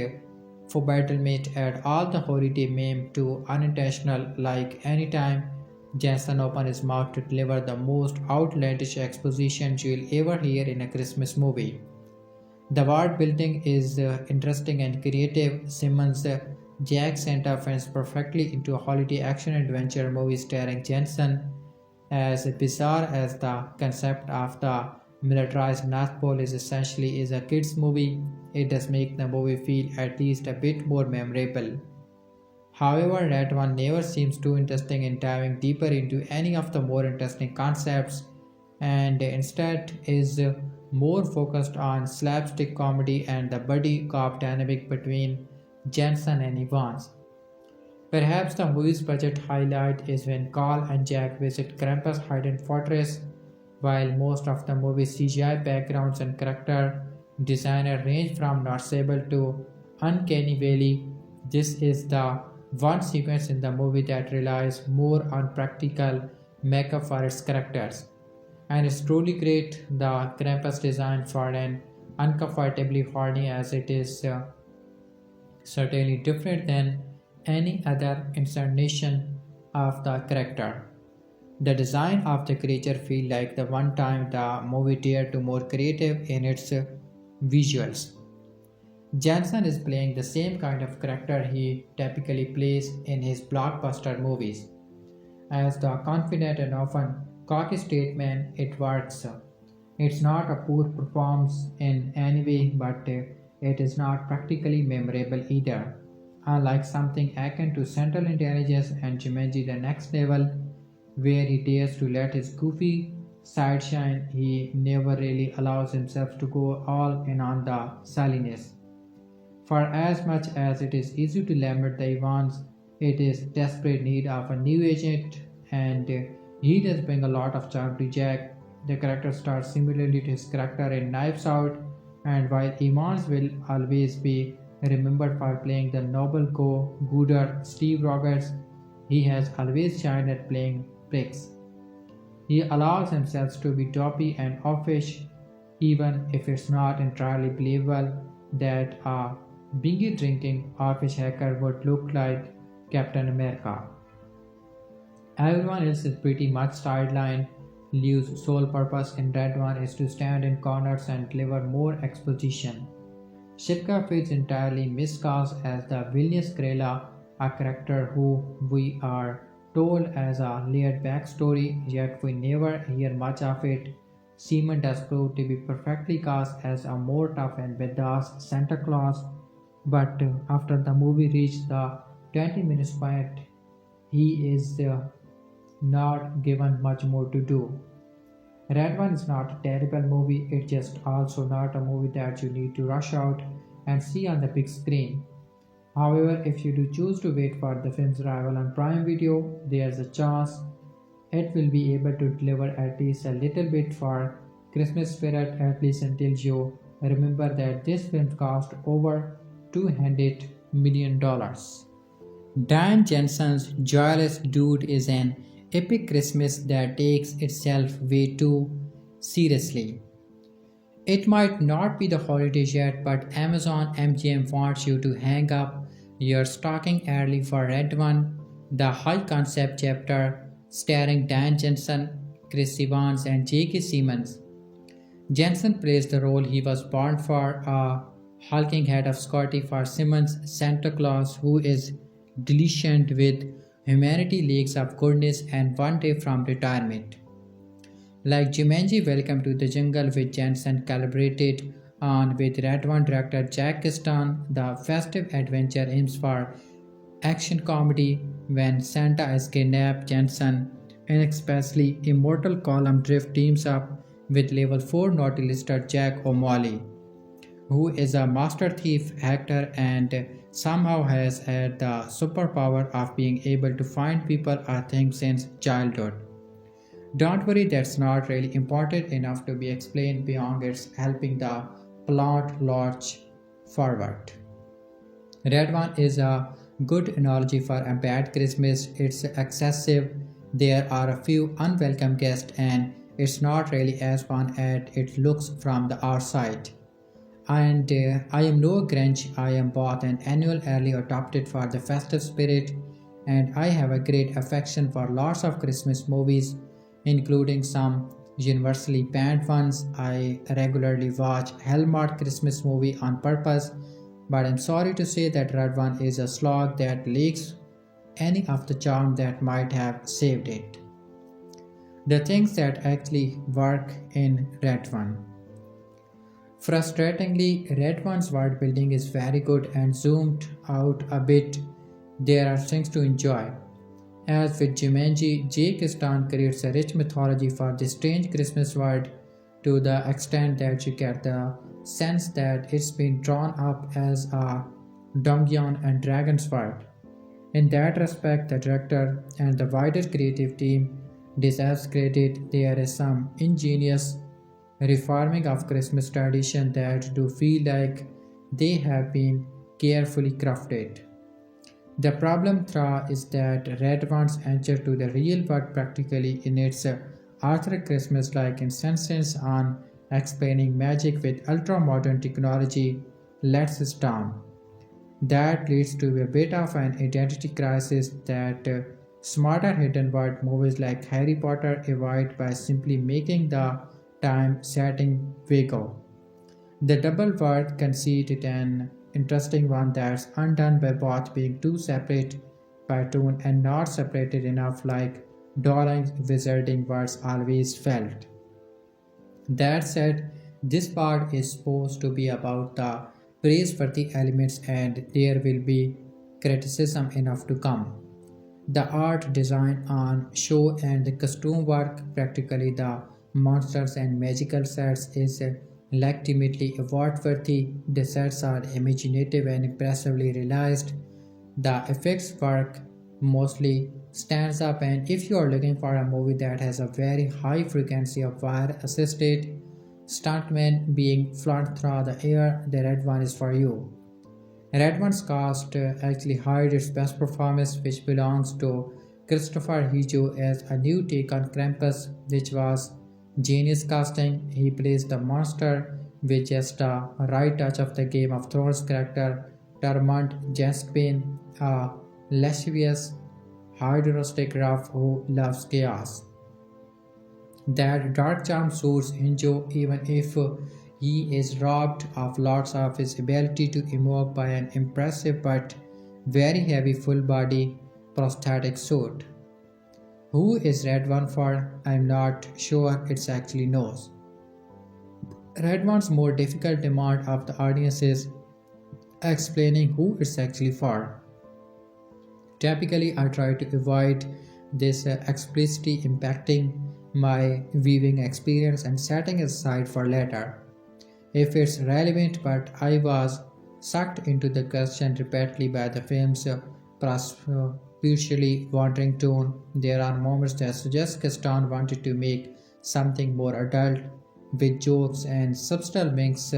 forbidden at all the holiday meme, to unintentional, like anytime Jensen opens his mouth to deliver the most outlandish exposition you'll ever hear in a Christmas movie. The world building is interesting and creative. Simmons' Jack Santa fits perfectly into a holiday action adventure movie starring Jensen. As bizarre as the concept of the militarized North Pole is essentially is a kids movie, it does make the movie feel at least a bit more memorable. However, Red One never seems too interesting in diving deeper into any of the more interesting concepts, and instead is more focused on slapstick comedy and the buddy cop dynamic between Jensen and Evans. Perhaps the movie's budget highlight is when Carl and Jack visit Krampus' hidden fortress. While most of the movie's CGI backgrounds and character design range from noticeable to uncanny valley, this is the one sequence in the movie that relies more on practical makeup for its characters. And it's truly great. The Krampus design for an uncomfortably horny as it is certainly different than any other incarnation of the character. The design of the creature feels like the one time the movie dared to more creative in its visuals. Jensen is playing the same kind of character he typically plays in his blockbuster movies. As the confident and often cocky statement, it works. It's not a poor performance in any way, but it is not practically memorable either. Unlike something akin to Central Intelligence and Jumanji The Next Level, where he dares to let his goofy side shine, he never really allows himself to go all in on the silliness. For as much as it is easy to lament the Evans, it is desperate need of a new agent, and He does bring a lot of charm to Jack. The character starts similarly to his character in Knives Out, and while Emmons will always be remembered for playing the noble go-gooder Steve Rogers, he has always shined at playing pricks. He allows himself to be dopey and offish, even if it's not entirely believable that a bingy drinking offish hacker would look like Captain America. Everyone else is pretty much sidelined. Liu's sole purpose in Red One is to stand in corners and deliver more exposition. Shipka fits entirely miscast as the villainous Krela, a character who we are told as a layered backstory, yet we never hear much of it. Simmons does prove to be perfectly cast as a more tough and badass Santa Claus, but after the movie reached the 20 minutes point, he is not given much more to do. Red One is not a terrible movie, it's just also not a movie that you need to rush out and see on the big screen. However, if you do choose to wait for the film's arrival on Prime Video, there's a chance it will be able to deliver at least a little bit for Christmas spirit, at least until you remember that this film cost over $200 million. Dan Jensen's Joyless Dude is an epic Christmas that takes itself way too seriously. It might not be the holidays yet, but Amazon MGM wants you to hang up your stocking early for Red One, the high concept chapter starring Dan Jensen, Chris Evans, and J.K. Simmons. Jensen plays the role he was born for, a hulking head of Scotty for Simmons, Santa Claus who is delicient with humanity leaks of goodness and one day from retirement. Like Jumanji Welcome to the Jungle, which Jensen collaborated on with Red One director Jack Kasdan, the festive adventure aims for action comedy. When Santa is kidnapped, Jensen, and especially immortal column Drift teams up with level 4 naughty lister Jack O'Malley, who is a master thief actor and somehow has had the superpower of being able to find people or things since childhood. Don't worry, that's not really important enough to be explained beyond its helping the plot launch forward. Red One is a good analogy for a bad Christmas. It's excessive, there are a few unwelcome guests, and it's not really as fun as it looks from the outside. And I am no Grinch, I am both an annual early adopted for the festive spirit, and I have a great affection for lots of Christmas movies, including some universally panned ones. I regularly watch Hallmark Christmas movie on purpose, but I'm sorry to say that Red One is a slog that lacks any of the charm that might have saved it. The things that actually work in Red One. Frustratingly, Red One's world building is very good, and zoomed out a bit, there are things to enjoy. As with Jumanji, Jake Kasdan creates a rich mythology for this strange Christmas world to the extent that you get the sense that it's been drawn up as a Dungeons and Dragons world. In that respect, the director and the wider creative team deserves credit. There is some ingenious reforming of Christmas tradition that do feel like they have been carefully crafted. The problem though is that Red One's answer to the real world practically in its Arthur Christmas-like insistence on explaining magic with ultra-modern technology lets us down. That leads to a bit of an identity crisis that smarter hidden world movies like Harry Potter avoid by simply making the time setting vague. The double world conceit is an interesting one that's undone by both being too separate by tone and not separated enough like Dowling's wizarding words always felt. That said, this part is supposed to be about the praiseworthy elements, and there will be criticism enough to come. The art design on show and the costume work, practically the monsters and magical sets, is legitimately award-worthy. The sets are imaginative and impressively realized. The effects work mostly stands up, and if you are looking for a movie that has a very high frequency of wire assisted stuntmen being flown through the air, the Red One is for you. Red One's cast actually hired its best performance, which belongs to Kristofer Hivju as a new take on Krampus, which was genius casting. He plays the monster with just a right touch of the Game of Thrones character Tormund Jaskbane, a lascivious, hard-rustic rough who loves chaos. That dark charm suits Hinjo even if he is robbed of lots of his ability to evoke by an impressive but very heavy full body prosthetic suit. Who is Red One for? I'm not sure it actually knows. Red One's more difficult demand of the audience is explaining who it's actually for. Typically, I try to avoid this explicitly impacting my viewing experience and setting it aside for later if it's relevant, but I was sucked into the question repeatedly by the film's perpetually wandering tone. There are moments that suggest Kasdan wanted to make something more adult with jokes and subtle winks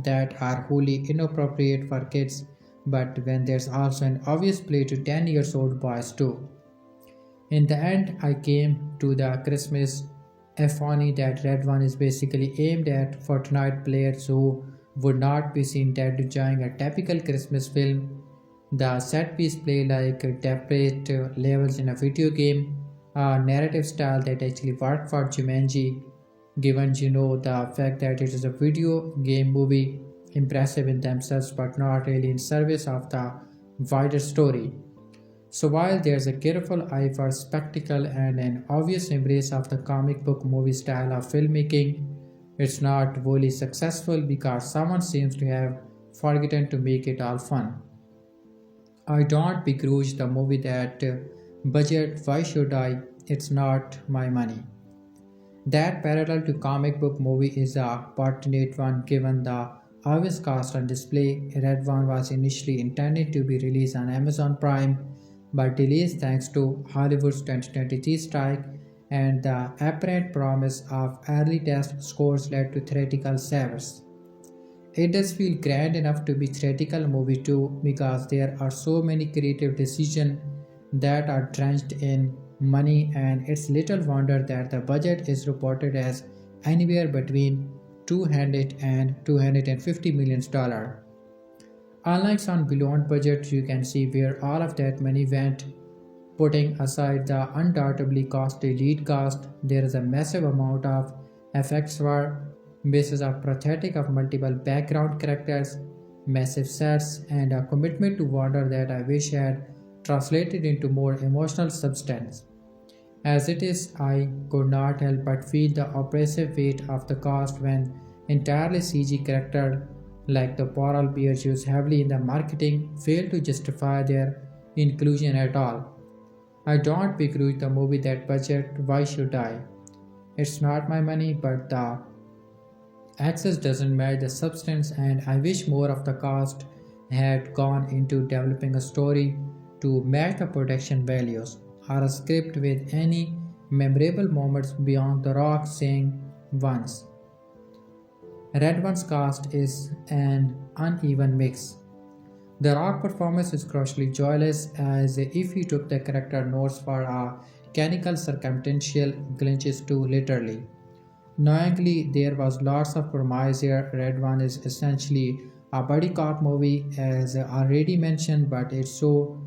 that are wholly inappropriate for kids, but when there's also an obvious play to 10 years old boys too. In the end, I came to the Christmas epiphany that Red One is basically aimed at Fortnite players who would not be seen dead enjoying a typical Christmas film. The set piece play like desperate levels in a video game, a narrative style that actually worked for Jumanji, given the fact that it is a video game movie, impressive in themselves but not really in service of the wider story. So while there's a careful eye for spectacle and an obvious embrace of the comic book movie style of filmmaking, it's not wholly successful because someone seems to have forgotten to make it all fun. I don't begrudge the movie that budget, why should I? It's not my money. That parallel to comic book movie is a fortunate one given the obvious cast on display. Red One was initially intended to be released on Amazon Prime but delays thanks to Hollywood's 2023 strike and the apparent promise of early test scores led to theatrical savers. It does feel grand enough to be theatrical movie too because there are so many creative decisions that are drenched in money, and it's little wonder that the budget is reported as anywhere between 200 and 250 million dollars. Unlike on Beyond budget, you can see where all of that money went. Putting aside the undoubtedly costly lead cast, there is a massive amount of effects work, basis of prosthetic of multiple background characters, massive sets, and a commitment to wonder that I wish had translated into more emotional substance. As it is, I could not help but feel the oppressive weight of the cast when entirely CG characters like the polar bears used heavily in the marketing failed to justify their inclusion at all. I don't begrudge the movie that budget, why should I? It's not my money, but the access doesn't match the substance, and I wish more of the cast had gone into developing a story to match the production values, or a script with any memorable moments beyond The Rock saying once. Red One's cast is an uneven mix. The Rock performance is crucially joyless, as if he took the character notes for a mechanical circumstantial glitches too literally. Knowingly, there was lots of promise here. Red One is essentially a buddy cop movie, as already mentioned, but it's so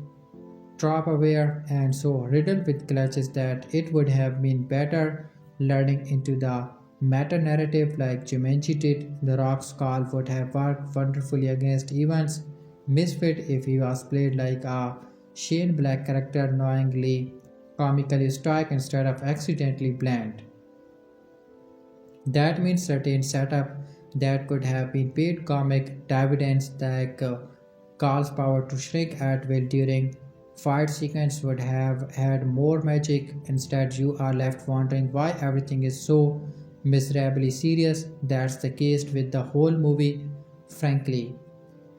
trope aware and so riddled with glitches that it would have been better learning into the meta narrative like Jumanji did. The Rock's call would have worked wonderfully against Evans' misfit if he was played like a Shane Black character, knowingly comically stoic instead of accidentally bland. That means certain setup that could have been paid comic dividends like Carl's power to shrink at will during fight sequence would have had more magic. Instead, you are left wondering why everything is so miserably serious. That's the case with the whole movie, frankly.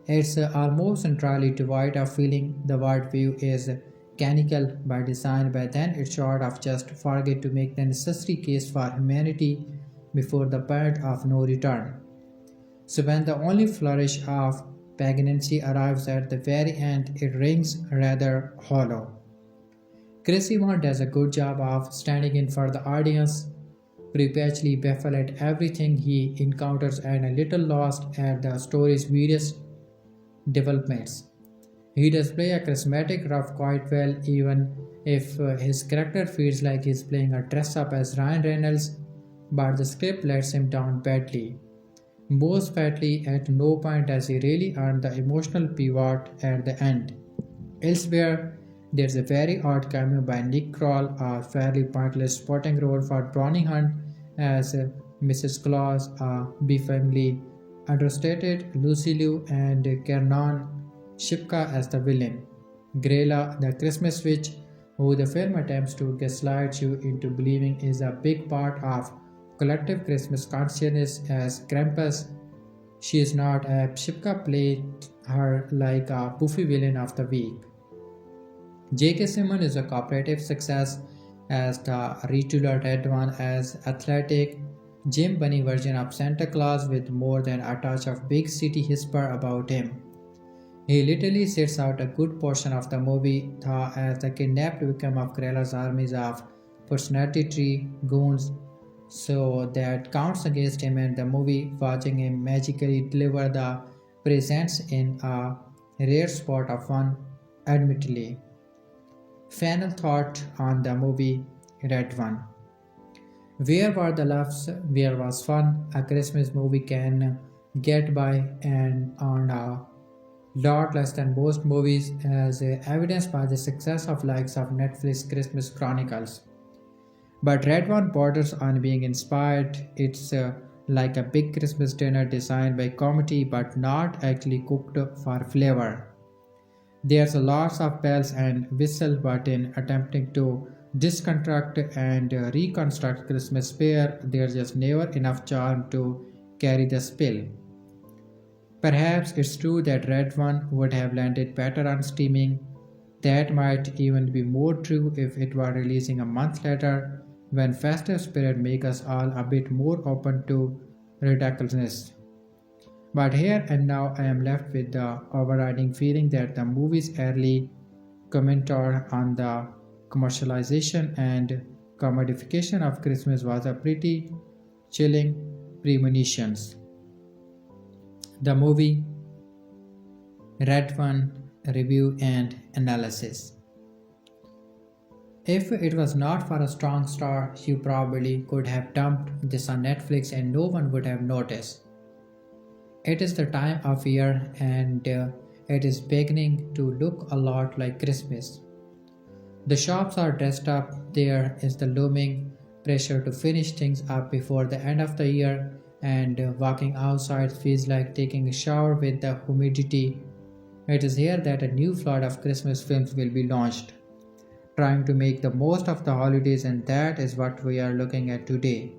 It's almost entirely devoid of feeling. The worldview is mechanical by design, but then it sort of just forget to make the necessary case for humanity before the point of no return. So when the only flourish of pagancy arrives at the very end, it rings rather hollow. Chris Evans does a good job of standing in for the audience, perpetually baffled at everything he encounters and a little lost at the story's various developments. He does play a charismatic rough quite well, even if his character feels like he's playing a dress up as Ryan Reynolds, but the script lets him down badly. Most fatly, at no point does he really earn the emotional pivot at the end. Elsewhere, there's a very odd cameo by Nick Kroll, a fairly pointless supporting role for Browning Hunt as Mrs. Claus, a befamingly understated Lucy Liu, and Kiernan Shipka as the villain. Grela, the Christmas witch, who the film attempts to gaslight you into believing is a big part of collective Christmas consciousness as Krampus. She is not. Shipka played her like a poofy villain of the week. J.K. Simmons is a cooperative success as the retooler Red One as athletic, Jim Bunny version of Santa Claus with more than a touch of big city whisper about him. He literally sits out a good portion of the movie as the kidnapped victim of Krella's armies of personality tree goons, so that counts against him and the movie, watching him magically deliver the presents in a rare spot of fun, admittedly. Final thought on the movie Red One. Where were the laughs? Where was fun? A Christmas movie can get by and on a lot less than most movies, as evidenced by the success of likes of Netflix Christmas Chronicles. But Red One borders on being inspired. It's like a big Christmas dinner designed by comedy but not actually cooked for flavor. There's a lots of bells and whistle, but in attempting to disconstruct and reconstruct Christmas spirit, there's just never enough charm to carry the spill. Perhaps it's true that Red One would have landed better on streaming. That might even be more true if it were releasing a month later, when festive spirit makes us all a bit more open to ridiculousness. But here and now I am left with the overriding feeling that the movie's early commentary on the commercialization and commodification of Christmas was a pretty chilling premonitions. The movie Red One review and analysis. If it was not for a strong star, you probably could have dumped this on Netflix and no one would have noticed. It is the time of year and it is beginning to look a lot like Christmas. The shops are dressed up, there is the looming pressure to finish things up before the end of the year, and walking outside feels like taking a shower with the humidity. It is here that a new flood of Christmas films will be launched, trying to make the most of the holidays, and that is what we are looking at today.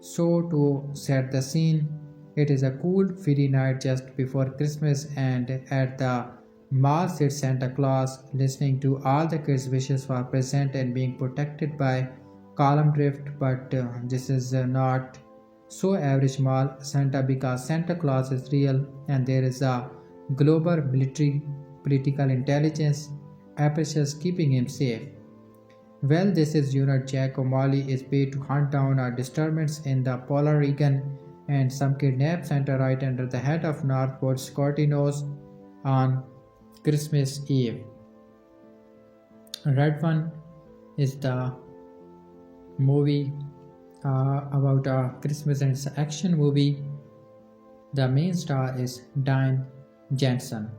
So, to set the scene, it is a cool, fairy night just before Christmas, and at the mall sits Santa Claus, listening to all the kids' wishes for present and being protected by column drift. But this is not so average mall Santa, because Santa Claus is real, and there is a global military political intelligence apparatus keeping him safe. Well, this is unit Jack O'Malley is paid to hunt down a disturbance in the polar region, and some kidnap Santa right under the head of North Pole Scortinos on Christmas Eve. Red One is the movie about a Christmas, and it's an action movie. The main star is Dwayne Johnson.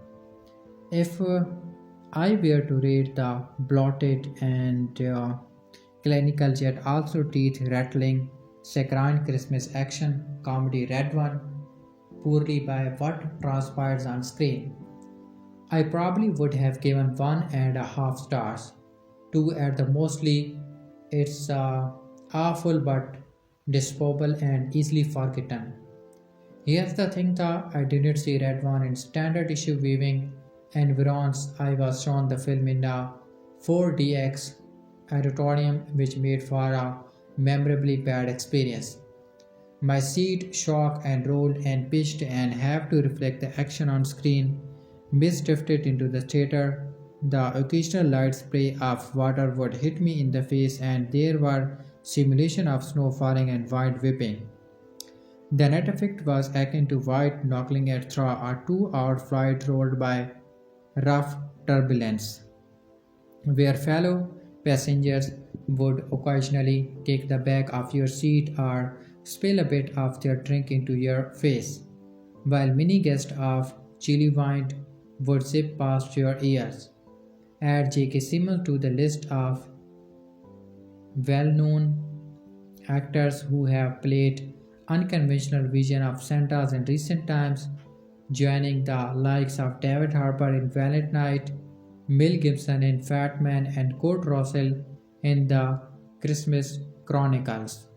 If I were to rate the bloated and clinical yet also teeth rattling saccharine Christmas action comedy Red One poorly by what transpires on screen, I probably would have given 1.5 stars. 2 at the mostly. It's awful but disposable and easily forgotten. Here's the thing though, I didn't see Red One in standard issue viewing environs. I was shown the film in a 4DX auditorium, which made for a memorably bad experience. My seat shook and rolled and pitched and have to reflect the action on screen. Mist drifted into the theater. The occasional light spray of water would hit me in the face and there were simulation of snow falling and wind whipping. The net effect was akin to white knuckling at through a 2-hour flight rolled by rough turbulence, where fellow passengers would occasionally take the back of your seat or spill a bit of their drink into your face, while many guests of chilly wind would zip past your ears. Add J.K. Simmons to the list of well-known actors who have played unconventional vision of Santas in recent times, joining the likes of David Harbour in Valiant Night, Mel Gibson in Fat Man, and Kurt Russell in The Christmas Chronicles.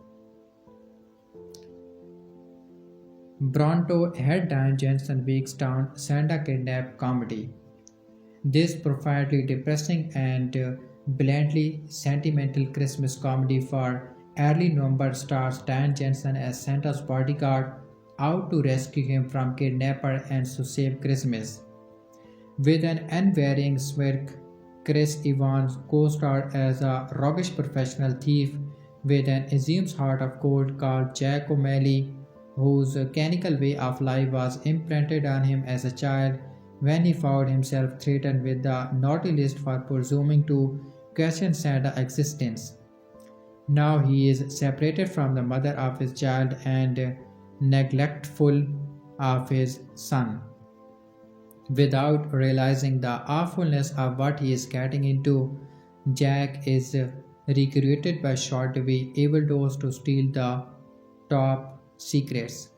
Bronto had Dwayne Johnson weeks down Santa kidnap comedy. This profoundly depressing and blandly sentimental Christmas comedy for early November stars Dwayne Johnson as Santa's bodyguard out to rescue him from kidnapper and to save Christmas. With an unvarying smirk, Chris Evans co-starred as a roguish professional thief with an assumed heart of gold called Jack O'Malley, whose cynical way of life was imprinted on him as a child when he found himself threatened with the naughty list for presuming to question Santa's existence. Now he is separated from the mother of his child and neglectful of his son. Without realizing the awfulness of what he is getting into, Jack is recruited by short-wave evildoers to steal the top secrets,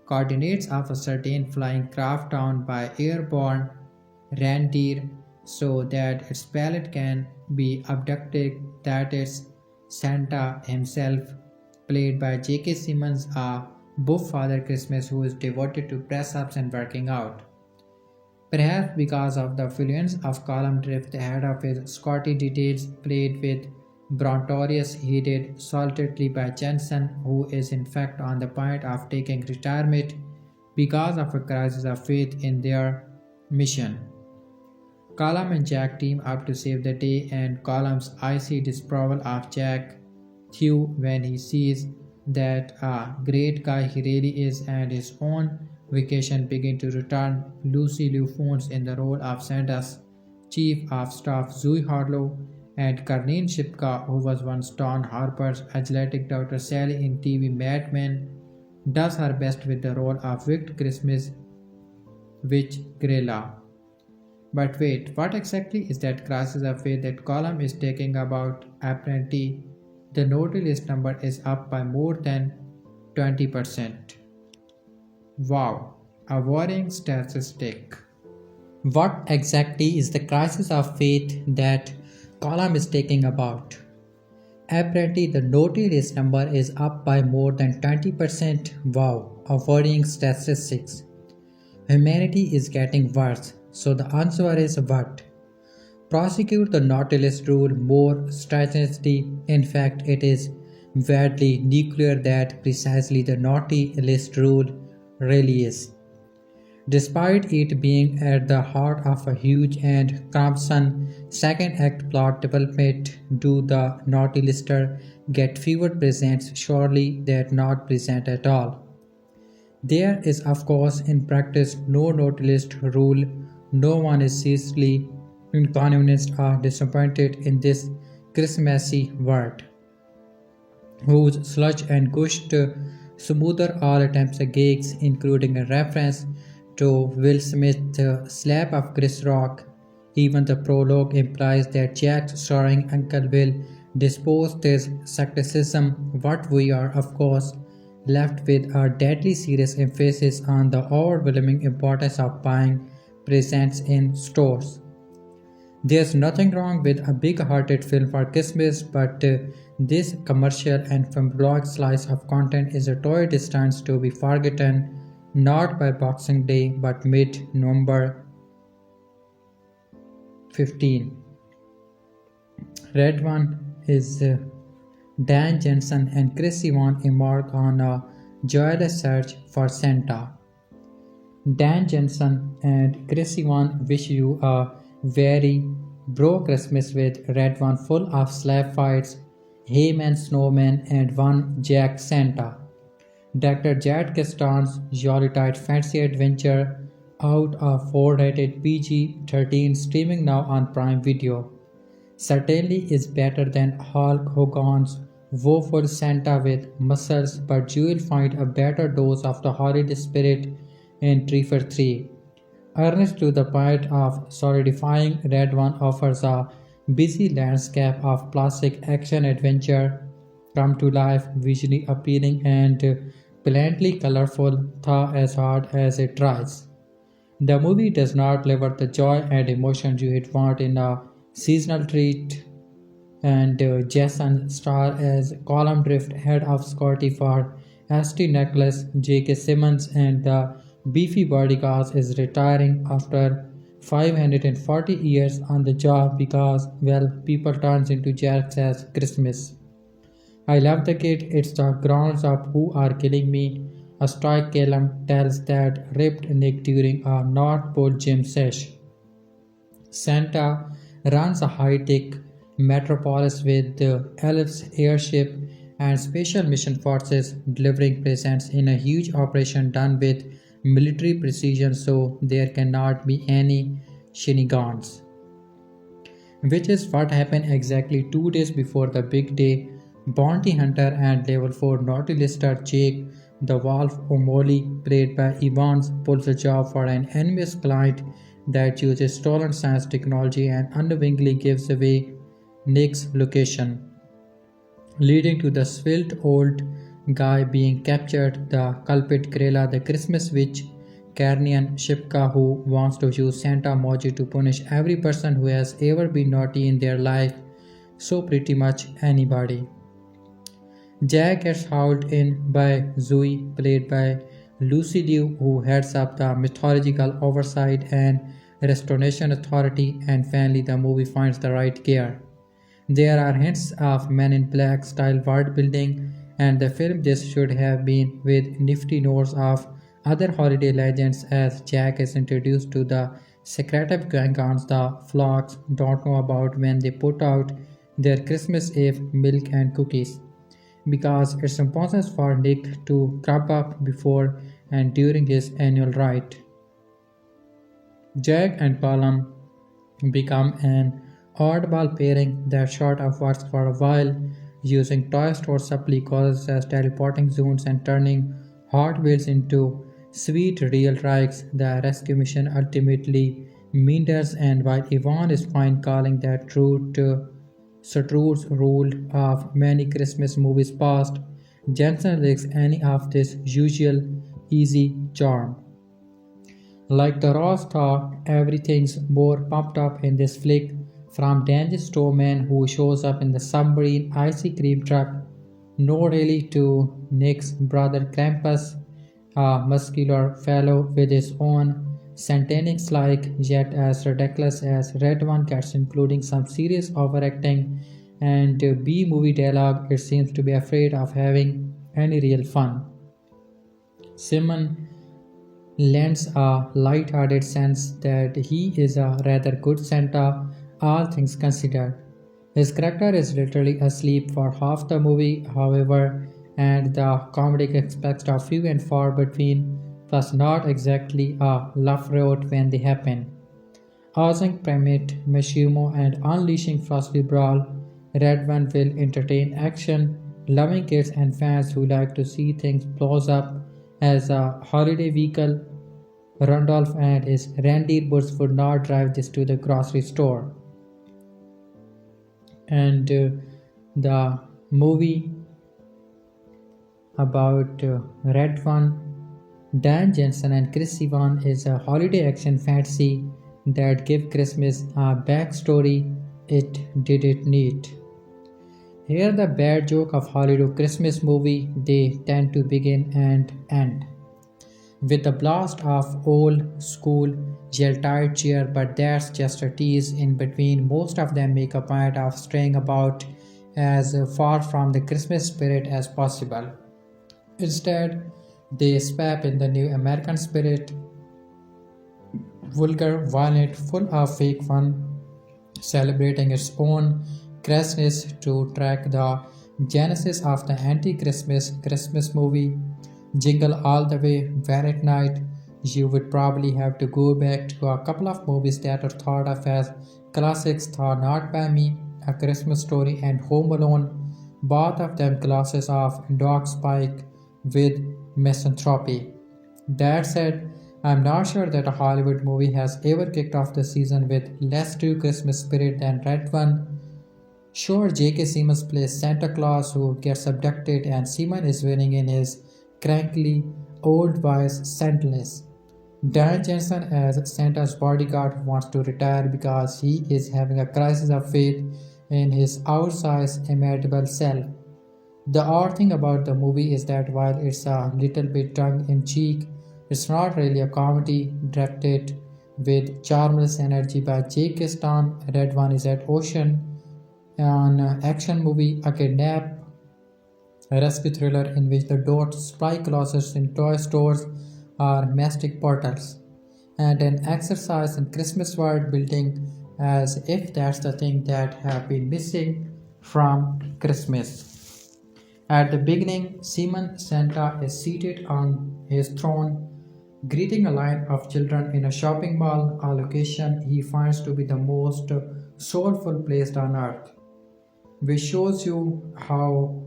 coordinates of a certain flying craft owned by airborne reindeer so that its pilot can be abducted. That is Santa himself, played by J.K. Simmons, a buff Father Christmas who is devoted to press-ups and working out. Perhaps because of the affluence of column drift ahead of his Scotty details played with Brontorius headed solidly by Johnson, who is in fact on the point of taking retirement because of a crisis of faith in their mission. Colum and Jack team up to save the day, and Colum's icy disapproval of Jack Thew when he sees that a great guy he really is and his own vacation begin to return. Lucy Liu phones in the role of Santa's chief of staff Zoe Harlow, and Kiernan Shipka, who was once Don Harper's athletic daughter Sally in TV Mad Men, does her best with the role of Wicked Christmas Witch Grella. But wait, what exactly is that crisis of faith that column is taking about? Apparently, the naughty list number is up by more than 20%. Wow, a worrying statistic. What exactly is the crisis of faith that column is taking about? Apparently, the naughty list number is up by more than 20%. Wow, a worrying statistics. Humanity is getting worse. So the answer is what? Prosecute the naughty list rule more stringently. In fact, it is weirdly nuclear that precisely the naughty list rule really is. Despite it being at the heart of a huge and cumbersome second act plot development, do the naughty lister get fewer presents? Surely that not present at all. There is of course in practice no naughty list rule. No one is seriously inconvenienced or disappointed in this Christmassy world, whose sludge and gushed smoother all attempts at gigs, including a reference to Will Smith's slap of Chris Rock. Even the prologue implies that Jack's starring Uncle Will disposed his skepticism. What we are, of course, left with a deadly serious emphasis on the overwhelming importance of buying presents in stores. There's nothing wrong with a big-hearted film for Christmas, but this commercial and symbolic slice of content is a toy destined to be forgotten, not by Boxing Day, but mid-November 15. Red One is Dan Jensen and Chris Evans embark on a joyless search for Santa. Dan Jensen and Chris Evans wish you a very bro Christmas with Red One full of slap fights, Hayman Snowman, and one Jack Santa. Director Jad Kasdan's Jolly-Tide fantasy adventure out of 4-rated PG-13 streaming now on Prime Video. Certainly is better than Hulk Hogan's woeful Santa with muscles, but you will find a better dose of the holiday spirit in Treefer 3. Earnest to the point of solidifying, Red One offers a busy landscape of classic action adventure come to life, visually appealing and blandly colorful, thaw as hard as it tries. The movie does not deliver the joy and emotion you would want in a seasonal treat, and Jason star as Column Drift, head of security for St. Nicholas. J.K. Simmons and the beefy bodyguard is retiring after 540 years on the job because, well, people turns into jacks as Christmas. I love the kid, it's the grounds up who are killing me. A strike Callum tells that ripped Nick during a North Pole gym sesh. Santa runs a high-tech metropolis with the elves, airship, and special mission forces delivering presents in a huge operation done with military precision so there cannot be any shenanigans. Which is what happened exactly 2 days before the big day. Bounty Hunter and Level 4 Nautilus star Jake the Wolf O'Malley, played by Evans, pulls a job for an envious client that uses stolen science technology and unknowingly gives away Nick's location, leading to the svelte old guy being captured. The culprit Krela, the Christmas witch Kiernan Shipka, who wants to use Santa Moji to punish every person who has ever been naughty in their life, so pretty much anybody. Jack gets hauled in by Zoe, played by Lucy Liu, who heads up the Mythological Oversight and Restoration Authority, and finally the movie finds the right gear. There are hints of Men in Black style world building, and the film just should have been with nifty notes of other holiday legends as Jack is introduced to the secretive gangons the flocks don't know about when they put out their Christmas Eve milk and cookies, because it's impossible for Nick to crop up before and during his annual rite. Jack and Colum become an oddball pairing that sort of works for a while, using toy store supply causes as teleporting zones and turning Hot Wheels into sweet real rides. The rescue mission ultimately meanders, and while Yvonne is fine calling that true to Strude's rule of many Christmas movies past, Jensen likes any of this usual easy charm. Like the Ross talk, everything's more pumped up in this flick, from Dangerous Snowman who shows up in the submarine icy cream truck, no really, to Nick's brother Krampus, a muscular fellow with his own sentence like yet as ridiculous as Red One gets, including some serious overacting and B-movie dialogue. It seems to be afraid of having any real fun. Simmons lends a light-hearted sense that he is a rather good Santa, all things considered. His character is literally asleep for half the movie, however, and the comedic aspects are few and far between, plus not exactly a laugh route when they happen. Oozing Primate, Mashimo, and unleashing Frosty Brawl, Red One will entertain action-loving kids and fans who like to see things blows up as a holiday vehicle. Randolph and his reindeer boots would not drive this to the grocery store. And the movie about Red One, Dan Jensen and Chris Evans is a holiday action fantasy that give Christmas a backstory it didn't need. Here the bad joke of Hollywood Christmas movie, they tend to begin and end with the blast of old school yell tight cheer, but that's just a tease. In between, most of them make a point of straying about as far from the Christmas spirit as possible. Instead, they swap in the new American spirit, vulgar, violent, full of fake fun, celebrating its own crassness to track the genesis of the anti-Christmas Christmas movie Jingle All the Way. Where at night, you would probably have to go back to a couple of movies that are thought of as classics: Thor Not By Me, A Christmas Story, and Home Alone, both of them classes of dog spike with misanthropy. That said, I'm not sure that a Hollywood movie has ever kicked off the season with less true Christmas spirit than Red One. Sure, J.K. Simmons plays Santa Claus who gets abducted, and Simmons is winning in his crankly old voice Sentineless. Dwayne Johnson as Santa's bodyguard who wants to retire because he is having a crisis of faith in his outsized immutable self. The odd thing about the movie is that while it's a little bit tongue-in-cheek, it's not really a comedy directed with charmless energy by Jake Kasdan. Red One is at Ocean, an action movie, a kidnap, a rescue thriller in which the doors spy closets in toy stores are mystic portals, and an exercise in Christmas world building as if that's the thing that have been missing from Christmas. At the beginning, Simon Santa is seated on his throne, greeting a line of children in a shopping mall, a location he finds to be the most soulful place on earth, which shows you how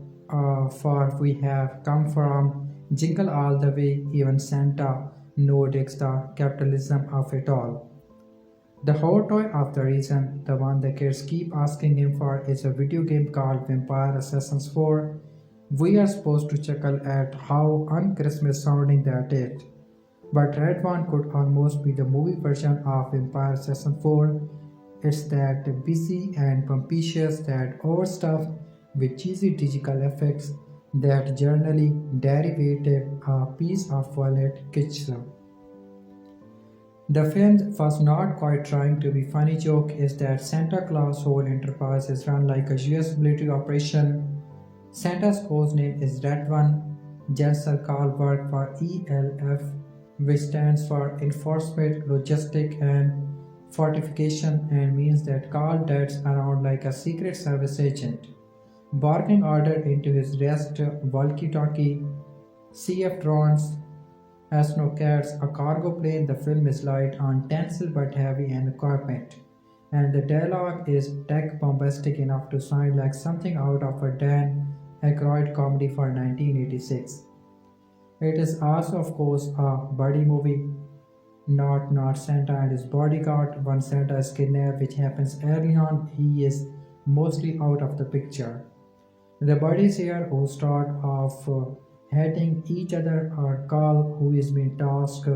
far we have come from Jingle All the Way. Even Santa notices the capitalism of it all. The hot toy of the reason, the one the kids keep asking him for, is a video game called Vampire Assassins 4. We are supposed to chuckle at how un-Christmas sounding that is. But Red One could almost be the movie version of Vampire Assassin 4. It's that busy and pompous, that overstuffed with cheesy digital effects, that generally derivative a piece of violent kitsch. The film was not quite trying to be funny. Joke is that Santa Claus' whole enterprise is run like a US military operation. Santa's code name is Red One. Jensen call work for ELF, which stands for Enforcement, Logistic, and Fortification, and means that Carl darts around like a Secret Service agent, barking order into his desk walkie-talkie. CF drones, Snowcats, a cargo plane. The film is light on tinsel but heavy in equipment, and the dialogue is tech bombastic enough to sound like something out of a Dan Aykroyd comedy for 1986. It is also, of course, a buddy movie. Not Santa and his bodyguard. When Santa is kidnapped, which happens early on, he is mostly out of the picture. The buddies here who start off hating each other are Carl, who is being tasked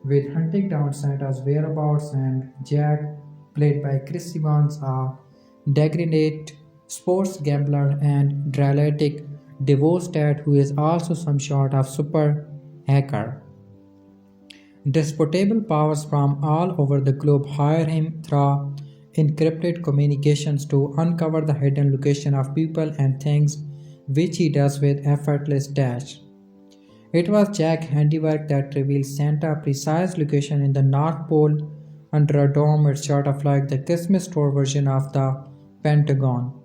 with hunting down Santa's whereabouts, and Jack, played by Chris Evans, a degenerate sports gambler and dramatic divorced dad who is also some sort of super hacker. Disputable powers from all over the globe hire him through encrypted communications to uncover the hidden location of people and things, which he does with effortless dash. It was Jack's handiwork that revealed Santa's precise location in the North Pole under a dome. It's sort of like the Christmas store version of the Pentagon.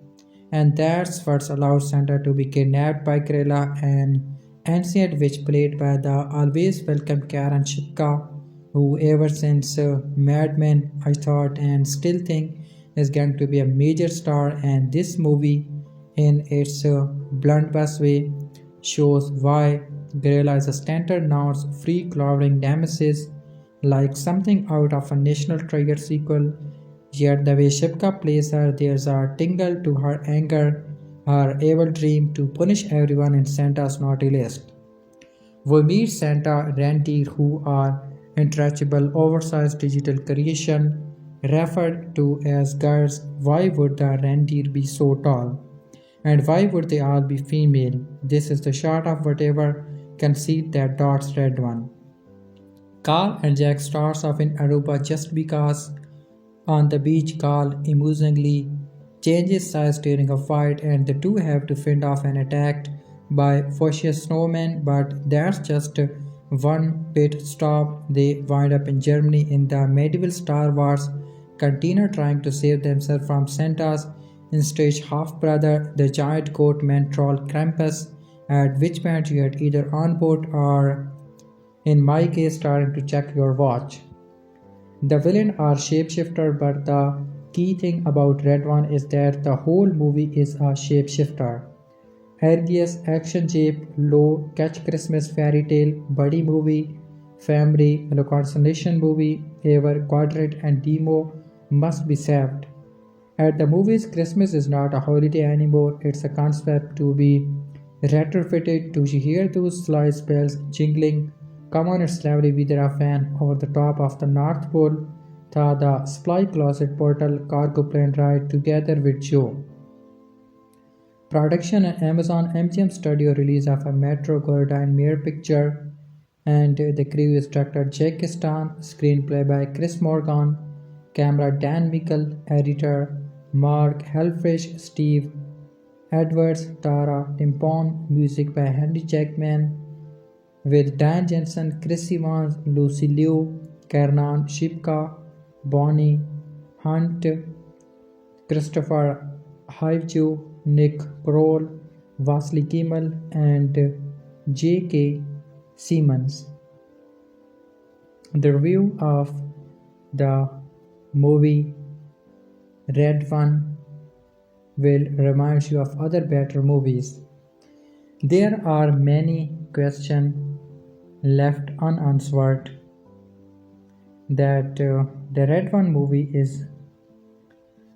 And that's what allowed Santa to be kidnapped by Kroll, an ancient witch played by the always welcome Kiernan Shipka, who ever since Mad Men I thought and still think is going to be a major star, and this movie in its blunt best way shows why Kroll is a standard now's free clothing nemesis, like something out of a National Treasure sequel. Yet the way Shipka plays her, there's a tingle to her anger, her evil dream to punish everyone in Santa's naughty list. We meet Santa reindeer who are intouchable, oversized digital creation, referred to as girls. Why would the reindeer be so tall? And why would they all be female? This is the shot of whatever conceit that dots Red One. Carl and Jack starts off in Aruba just because on the beach Carl amusingly changes size during a fight and the two have to fend off an attack by ferocious snowmen, but that's just one pit stop. They wind up in Germany in the medieval Star Wars container trying to save themselves from Santa's strange half-brother, the giant goat man troll Krampus, at which point you had either on board or in my case starting to check your watch. The villain are shapeshifter, but the key thing about Red One is that the whole movie is a shapeshifter. Ergius, action jape, low, catch Christmas fairy tale, buddy movie, family, reconciliation movie, ever, quadrant and demo must be saved. At the movies, Christmas is not a holiday anymore, it's a concept to be retrofitted. Do you hear those sleigh bells jingling? Come on, it's lovely weather a fan over the top of the North Pole, the Spy Closet Portal cargo plane ride together with Joe. Production and Amazon MGM Studio release of a Metro Goldwyn Mayer picture, and the crew is director Jake Kasdan, screenplay by Chris Morgan, camera Dan Mickle, editor Mark Helfrich, Steve Edwards, Tara Timpone, music by Henry Jackman, with Dan Jensen, Chris Evans, Lucy Liu, Kiernan Shipka, Bonnie Hunt, Kristofer Hivju, Nick Kroll, Wesley Kimmel, and J.K. Simmons. The review of the movie Red One will remind you of other better movies. There are many questions left unanswered that the Red One movie is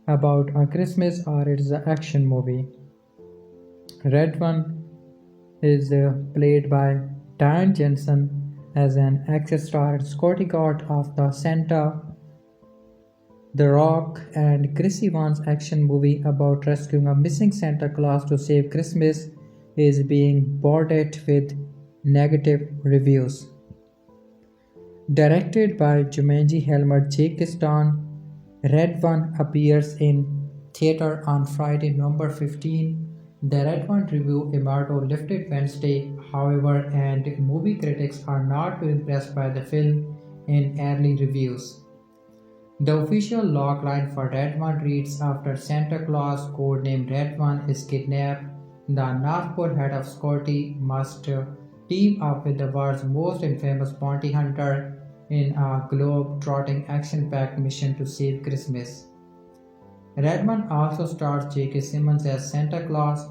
about a Christmas or it is an action movie. Red One is played by Dan Jensen as an action star and security guard of the Santa, The Rock, and Chris Evans' action movie about rescuing a missing Santa Claus to save Christmas is being boarded with negative reviews. Directed by Jumanji Helmer J. Kasdan, Red One appears in theater on Friday, November 15. The Red One review embargo lifted Wednesday, however, and movie critics are not too impressed by the film in early reviews. The official logline for Red One reads, after Santa Claus, codenamed Red One, is kidnapped, the North Pole head of security must team up with the world's most infamous bounty hunter in a globe-trotting action-packed mission to save Christmas. Red One also stars J.K. Simmons as Santa Claus,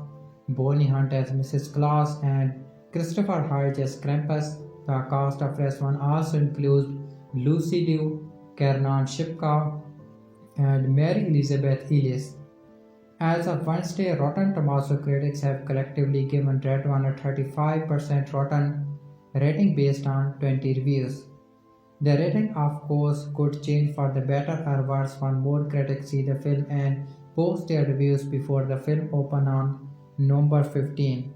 Bonnie Hunt as Mrs. Claus, and Kristofer Hivju as Krampus. The cast of Red One also includes Lucy Liu, Kiernan Shipka, and Mary Elizabeth Ellis. As of Wednesday, Rotten Tomatoes critics have collectively given Red One a 35% Rotten rating based on 20 reviews. The rating, of course, could change for the better or worse when more critics see the film and post their reviews before the film opens on November 15.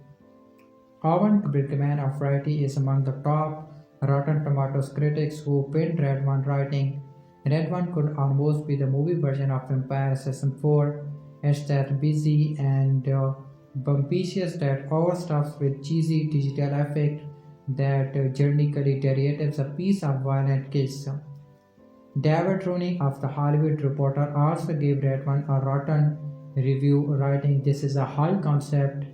Owen Brickman of Variety is among the top Rotten Tomatoes critics who pinned Red One, writing, Red One could almost be the movie version of Vampire Season 4. It's that busy and bumptious that overstuffs with cheesy digital effect that journeycally derivatives a piece of violent kiss. David Rooney of The Hollywood Reporter also gave Red One a rotten review, writing, this is a high-concept,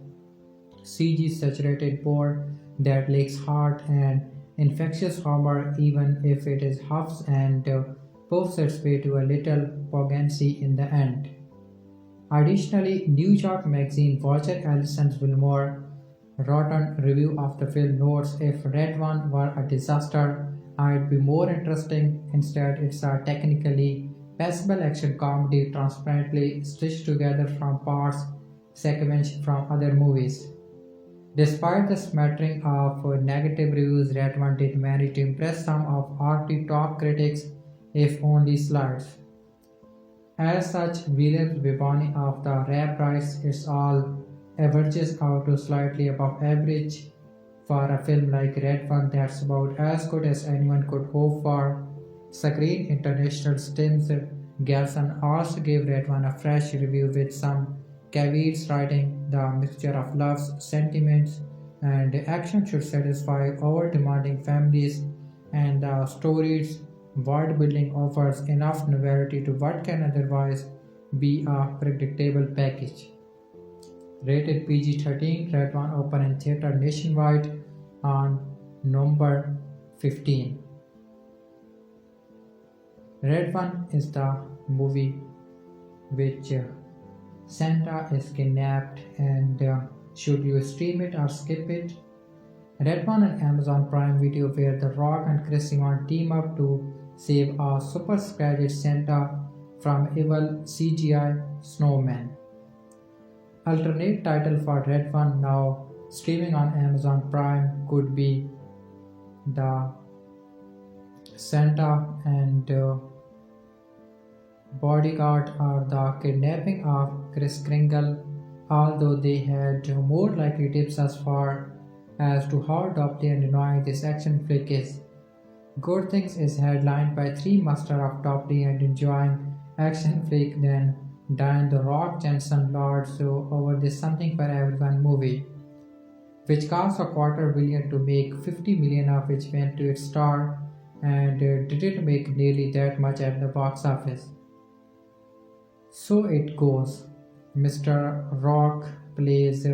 CG-saturated bore that lacks heart and infectious humor even if it is huffs and puffs its way to a little poignancy in the end. Additionally, New York Magazine Roger Allison's Wilmore rotten review of the film notes, if Red One were a disaster, I'd be more interesting. Instead, it's a technically passable action comedy transparently stitched together from parts sequenced from other movies. Despite the smattering of negative reviews, Red One did manage to impress some of RT top critics, if only slight. As such, Williams Vivani of the Rap writes, it's all averages out to slightly above average For a film like Red One that's about as good as anyone could hope for, Screen International Tim's Garrison also gave Red One a fresh review with some caveats writing the mixture of love's sentiments and action should satisfy over-demanding families and the story's world building offers enough novelty to what can otherwise be a predictable package. Rated PG-13, Red One opened in theater nationwide on November 15. Red One is the movie which Santa is kidnapped and should you stream it or skip it? Red One on Amazon Prime Video where The Rock and Chris Evans team up to save a super scratched Santa from evil CGI snowman. Alternate title for Red One now streaming on Amazon Prime could be The Santa and Bodyguard or The Kidnapping of Kris Kringle, although they had more likely tips as far as to how dopey and annoying this action flick is. Good Things is headlined by three masters of dopey and enjoying action flick than Dwayne "The Rock" Johnson lords over this Something for Everyone movie, which cost $250 million to make, $50 million of which went to its star and didn't make nearly that much at the box office. So it goes. Mr. Rock plays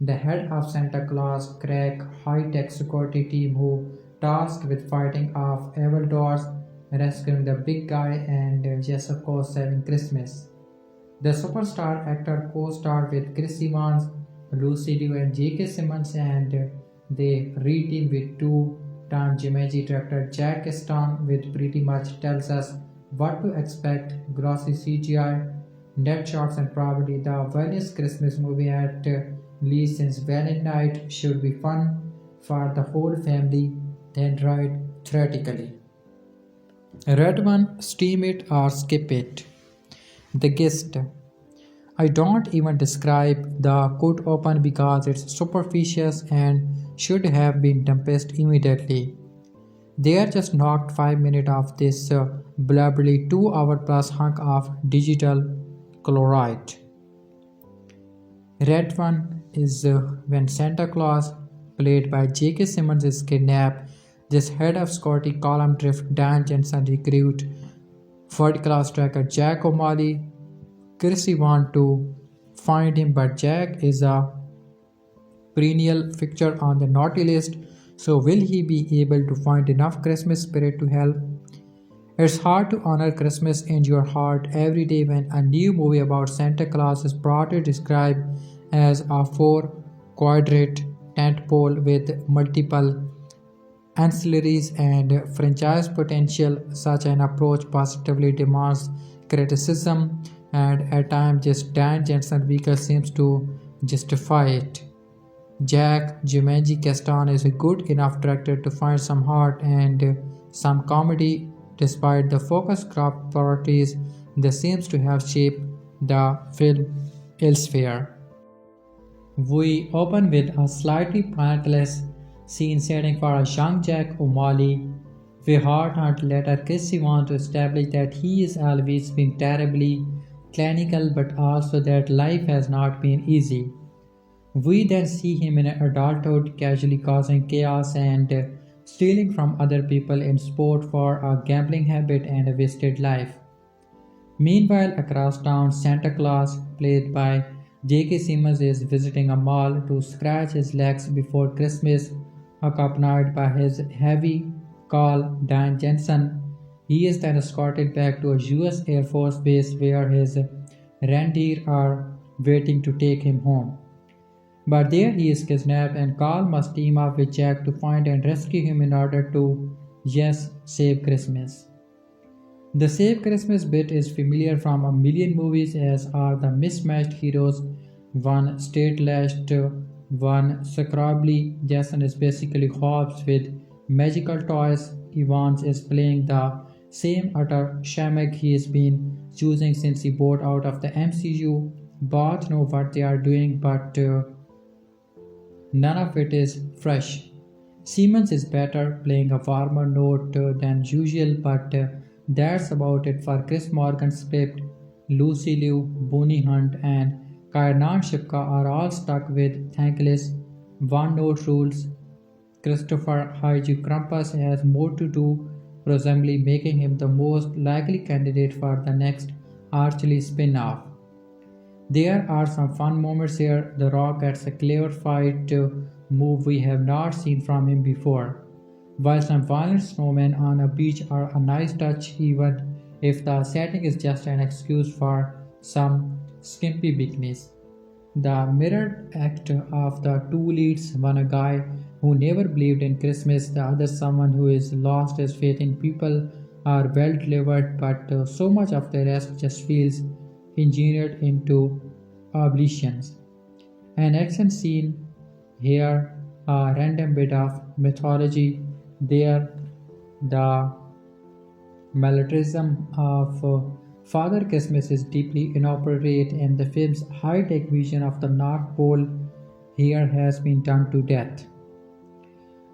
the head of Santa Claus crack high-tech security team who tasked with fighting off evil doors, rescuing the big guy, and yes, of course, saving Christmas. The superstar actor co-starred with Chris Evans, Lucy Liu, and J.K. Simmons, and they re-teamed with two-time Jumanji director Jack Kasdan, which pretty much tells us what to expect: glossy CGI, net shots, and probably the funniest Christmas movie at least since Valentine's Night. Should be fun for the whole family, then right theoretically. Red One, stream it or skip it. The Guest. I don't even describe the could open because it's superficial and should have been dumped immediately. They are just knocked 5 minutes off this blubbery 2 hour plus hunk of digital chloride. Red One is when Santa Claus, played by J.K. Simmons, is kidnapped. This head of security column drift Dan Jensen recruit third-class tracker Jack O'Malley. Chris Evans to find him, but Jack is a perennial fixture on the naughty list. So will he be able to find enough Christmas spirit to help? It's hard to honor Christmas in your heart every day when a new movie about Santa Claus is proudly described as a four-quadrant tentpole with multiple ancillaries and franchise potential. Such an approach positively demands criticism, and at times just Dan Jensen Weaker seems to justify it. Jack Jumanji Kasdan is a good enough director to find some heart and some comedy despite the focus crop priorities that seems to have shaped the film elsewhere. We open with a slightly pointless scene setting for a young Jack O'Malley. We heart letter Chris Evans to establish that he has always been terribly clinical, but also that life has not been easy. We then see him in adulthood casually causing chaos and stealing from other people in sport for a gambling habit and a wasted life. Meanwhile, across town, Santa Claus, played by J.K. Simmons, is visiting a mall to scratch his legs before Christmas, accompanied by his heavy call Dan Jensen. He is then escorted back to a US Air Force base where his reindeer are waiting to take him home. But there he is kidnapped and Carl must team up with Jack to find and rescue him in order to, yes, save Christmas. The Save Christmas bit is familiar from a million movies, as are the mismatched heroes, one straight-laced, one scrabbly. Jason is basically Hobbs with magical toys. Evans is playing the same utter shamak he has been choosing since he bought out of the MCU. Both know what they are doing, but none of it is fresh. Simmons is better, playing a warmer note than usual, but that's about it for Chris Morgan's script. Lucy Liu, Bonnie Hunt, and Kiernan Shipka are all stuck with thankless one-note rules. Kristofer Hivju Krampus has more to do, presumably making him the most likely candidate for the next Archie spin-off. There are some fun moments here. The Rock gets a clever fight move we have not seen from him before, while some violent snowmen on a beach are a nice touch even if the setting is just an excuse for some skimpy bikinis. The mirror act of the two leads, one a guy who never believed in Christmas, the other someone who has lost his faith in people, are well delivered, but so much of the rest just feels engineered into oblitions. An action scene here, a random bit of mythology there, the militarism of Father Christmas is deeply inappropriate, and the film's high tech vision of the North Pole here has been done to death.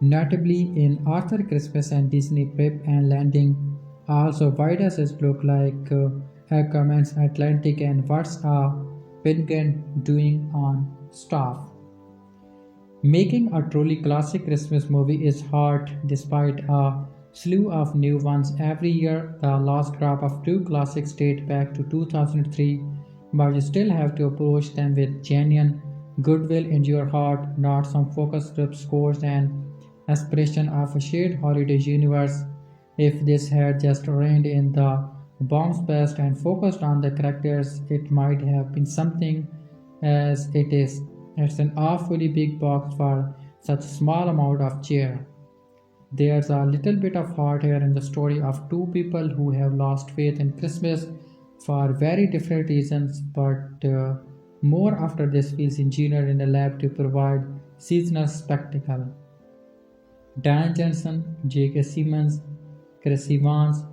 Notably in Arthur Christmas and Disney Prep and Landing. Also, why does it look like Aquaman's Atlantic, and what's a penguin doing on staff? Making a truly classic Christmas movie is hard despite a slew of new ones every year. The last crop of two classics date back to 2003, but you still have to approach them with genuine goodwill in your heart, not some focus group scores and aspiration of a shared holiday universe. If this had just reigned in the bombs best and focused on the characters, it might have been something as it is. It's an awfully big box for such a small amount of cheer. There's a little bit of heart here in the story of two people who have lost faith in Christmas for very different reasons, but more after this feels engineered in a lab to provide seasonal spectacle. Dan Johnson, J.K. Simmons, Chris Evans,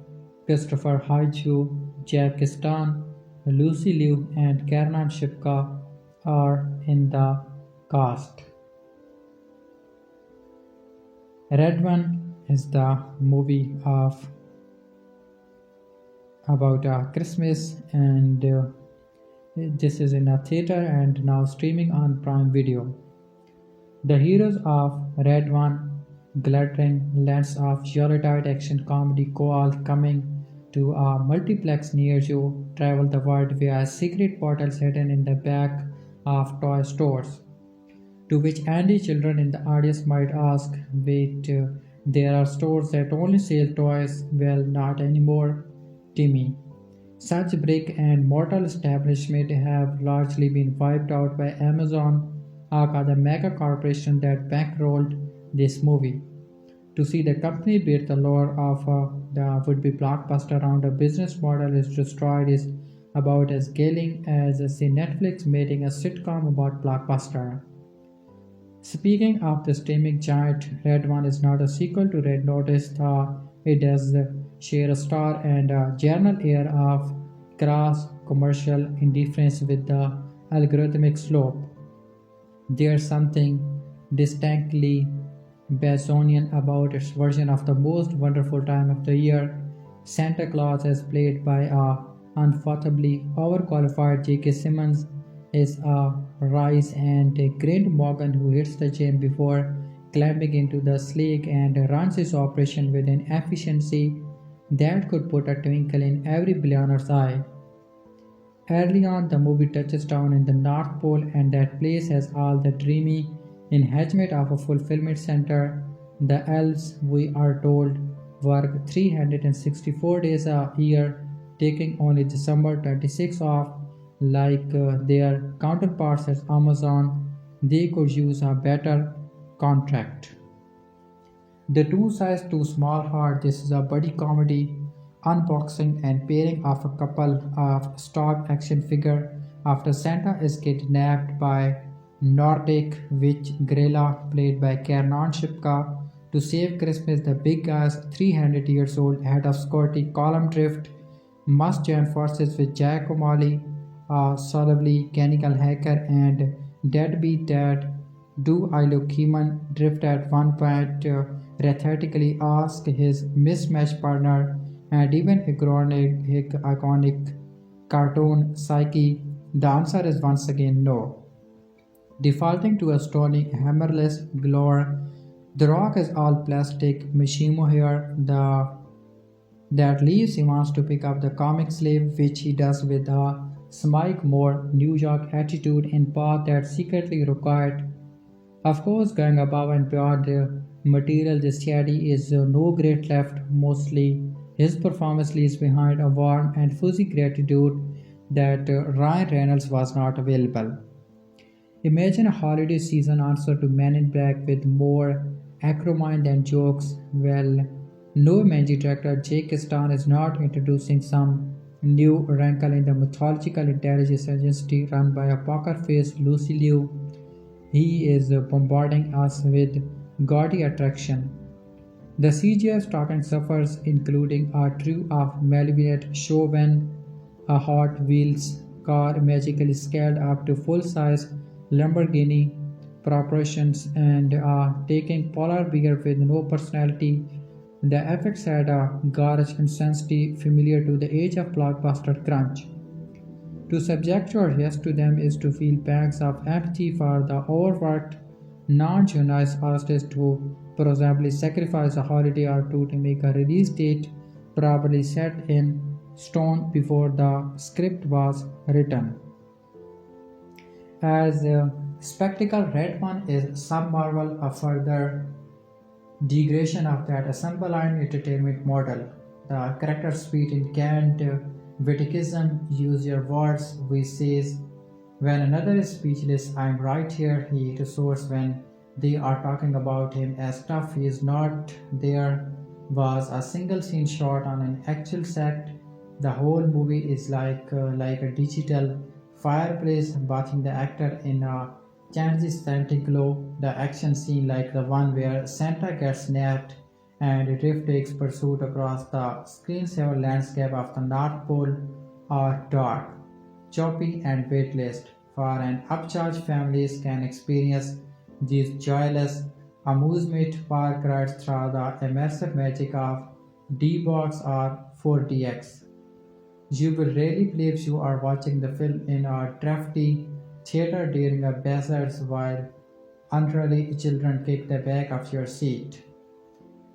Kristofer Hivju, Jack Kasdan, Lucy Liu, and Kiernan Shipka are in the cast. Red One is the movie of about Christmas, and this is in a theater and now streaming on Prime Video. The heroes of Red One, glittering lens of Jolly-Tide action comedy called Coming to a multiplex near you, travel the world via secret portals hidden in the back of toy stores. To which Andy children in the audience might ask, wait, there are stores that only sell toys? Well, not anymore, Timmy. Such brick and mortar establishments have largely been wiped out by Amazon, aka the mega corporation that bankrolled this movie. To see the company build the lore of the would-be blockbuster around a business model is destroyed is about as galling as see Netflix making a sitcom about blockbuster. Speaking of the streaming giant, Red One is not a sequel to Red Notice. It does share a star and a general air of crass commercial indifference with the algorithmic slope. There's something distinctly Bezonian about its version of the most wonderful time of the year. Santa Claus, as played by a unfathomably overqualified J.K. Simmons, is a rise and a Grant Morgan who hits the gym before climbing into the sleigh and runs his operation with an efficiency that could put a twinkle in every billionaire's eye. Early on, the movie touches down in the North Pole, and that place has all the dreamy enhancement of a fulfillment center. The elves, we are told, work 364 days a year, taking only December 26 off. Like their counterparts at Amazon, they could use a better contract. The Two Size Too Small Heart. This is a buddy comedy, unboxing and pairing of a couple of stock action figure after Santa is kidnapped by Nordic witch Grilla, played by Kiernan Shipka. To save Christmas, the big guy's 300 years old head of Scotty Column Drift must join forces with Jack O'Malley, a solidly canical hacker and deadbeat dad Do Kimmel drift at one point, rhetorically ask his mismatched partner, and even iconic cartoon Psyche? The answer is once again no. Defaulting to a stony, hammerless glow, the rock is all plastic, Mishimo here, that leaves he wants to pick up the comic slave, which he does with a smug, more New York attitude in path that secretly required. Of course, going above and beyond the material, this caddy is no great left. Mostly, his performance leaves behind a warm and fuzzy gratitude that Ryan Reynolds was not available. Imagine a holiday season answer to Men in Black with more acromine than jokes. Well, no mangy director Jake Kasdan is not introducing some new wrinkle in the mythological intelligence agency run by a poker faced Lucy Liu. He is bombarding us with gaudy attraction. The CGI talking suffers, including a trio of malevolent showmen, a Hot Wheels car magically scaled up to full-size Lamborghini proportions, and a taking polar bear with no personality. The effects had a garage intensity familiar to the age of blockbuster crunch. To subject your yes to them is to feel pangs of empathy for the overworked, non-genius artist who presumably sacrificed a holiday or two to make a release date probably set in stone before the script was written. As spectacle, Red One is some marvel a further degradation of that ensemble line entertainment model. The characters speak in canned witticism, use your words, we says. When another is speechless, I'm right here, he resorts when they are talking about him as tough he is not. There was a single scene shot on an actual set. The whole movie is like a digital fireplace bathing the actor in a transcendent glow. The action scene like the one where Santa gets nabbed and Riff takes pursuit across the screensaver landscape of the North Pole are dark, choppy and weightless. For an upcharged families can experience these joyless amusement park rides through the immersive magic of D-Box or 4DX. You will really believe you are watching the film in a drafty theater during a blizzard while unruly children kick the back of your seat.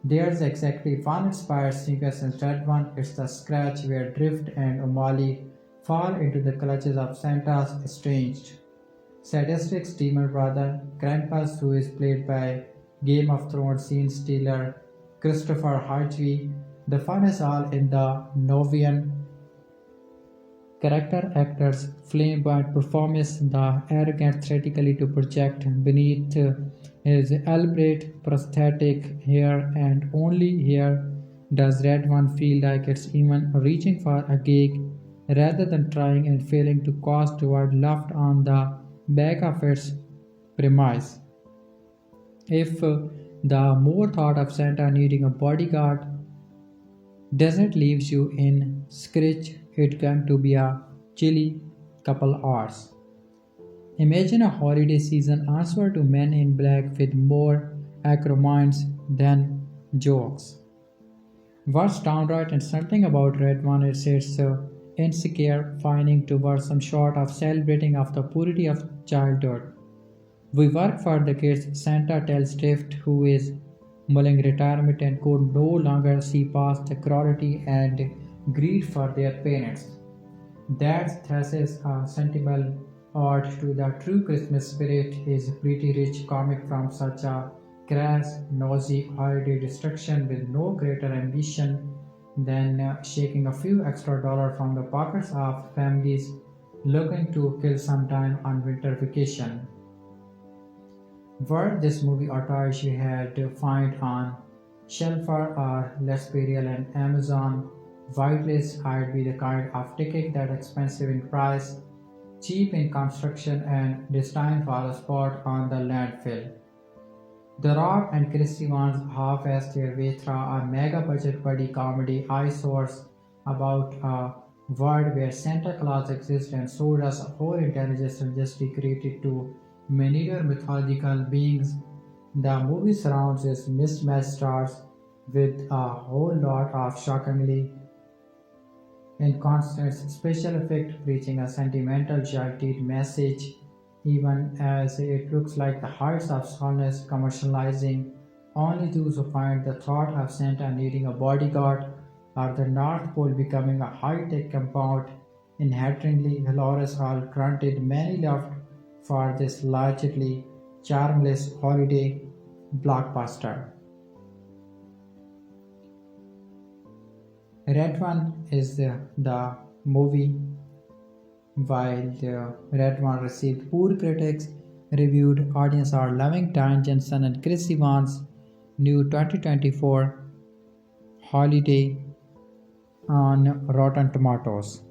There's exactly one inspired sequence in Red One. It's the scratch where Drift and O'Malley fall into the clutches of Santa's estranged, sadistic demon brother, Krampus, who is played by Game of Thrones scene stealer Kristofer Hivju. The fun is all in the Novian character actors' flamboyant performance, the arrogant theatrically to project beneath his elaborate prosthetic hair, and only here does Red One feel like it's even reaching for a gig rather than trying and failing to cast toward left on the back of its premise. If the more thought of Santa needing a bodyguard doesn't leave you in scritch, it's going to be a chilly couple hours. Imagine a holiday season answer to Men in Black with more acromines than jokes. What's downright insulting about Red One is its insecure finding towards some sort of celebrating of the purity of childhood. We work for the kids, Santa tells Drift, who is mulling retirement and could no longer see past the cruelty and greed for their parents. That thraces a sentimental ode to the true Christmas spirit is a pretty rich comic from such a crass, nosy holiday destruction with no greater ambition than shaking a few extra dollars from the pockets of families looking to kill some time on winter vacation. Were this movie or toys you had to find on Shelfer or Let's Be Real and Amazon whitelist, I'd be the kind of ticket that expensive in price, cheap in construction, and destined for a spot on the landfill. The Rock and Chris Evans half-assed their way through a mega-budget buddy comedy eyesores about a world where Santa Claus exists, and so does a whole intelligence industry created to many are mythological beings. The movie surrounds its mismatched stars with a whole lot of shockingly inconsistent special effect preaching a sentimental childhood message, even as it looks like the heights of soundness commercializing only those who find the thought of Santa needing a bodyguard or the North Pole becoming a high-tech compound inherently hilarious. All granted, many left for this largely charmless holiday blockbuster. Red One is the movie. While the Red One received poor critics, reviewed audiences are loving Dwayne Johnson and Chris Evans' new 2024 holiday on Rotten Tomatoes.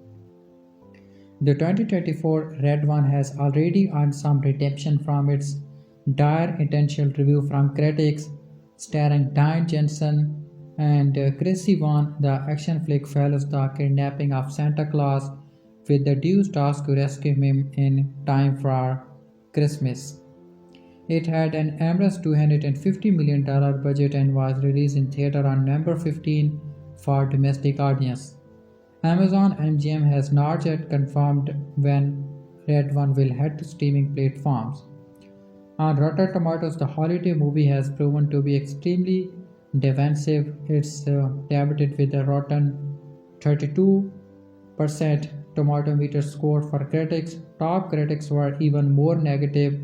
The 2024 Red One has already earned some redemption from its dire intentional review from critics, starring Dwayne Johnson and Chris Evans. The action flick follows the kidnapping of Santa Claus with the dude's task to rescue him in time for Christmas. It had an ambitious $250 million budget and was released in theater on November 15 for domestic audience. Amazon MGM has not yet confirmed when Red One will head to streaming platforms. On Rotten Tomatoes, the holiday movie has proven to be extremely defensive. It's debuted with a Rotten 32% tomato meter score for critics. Top critics were even more negative,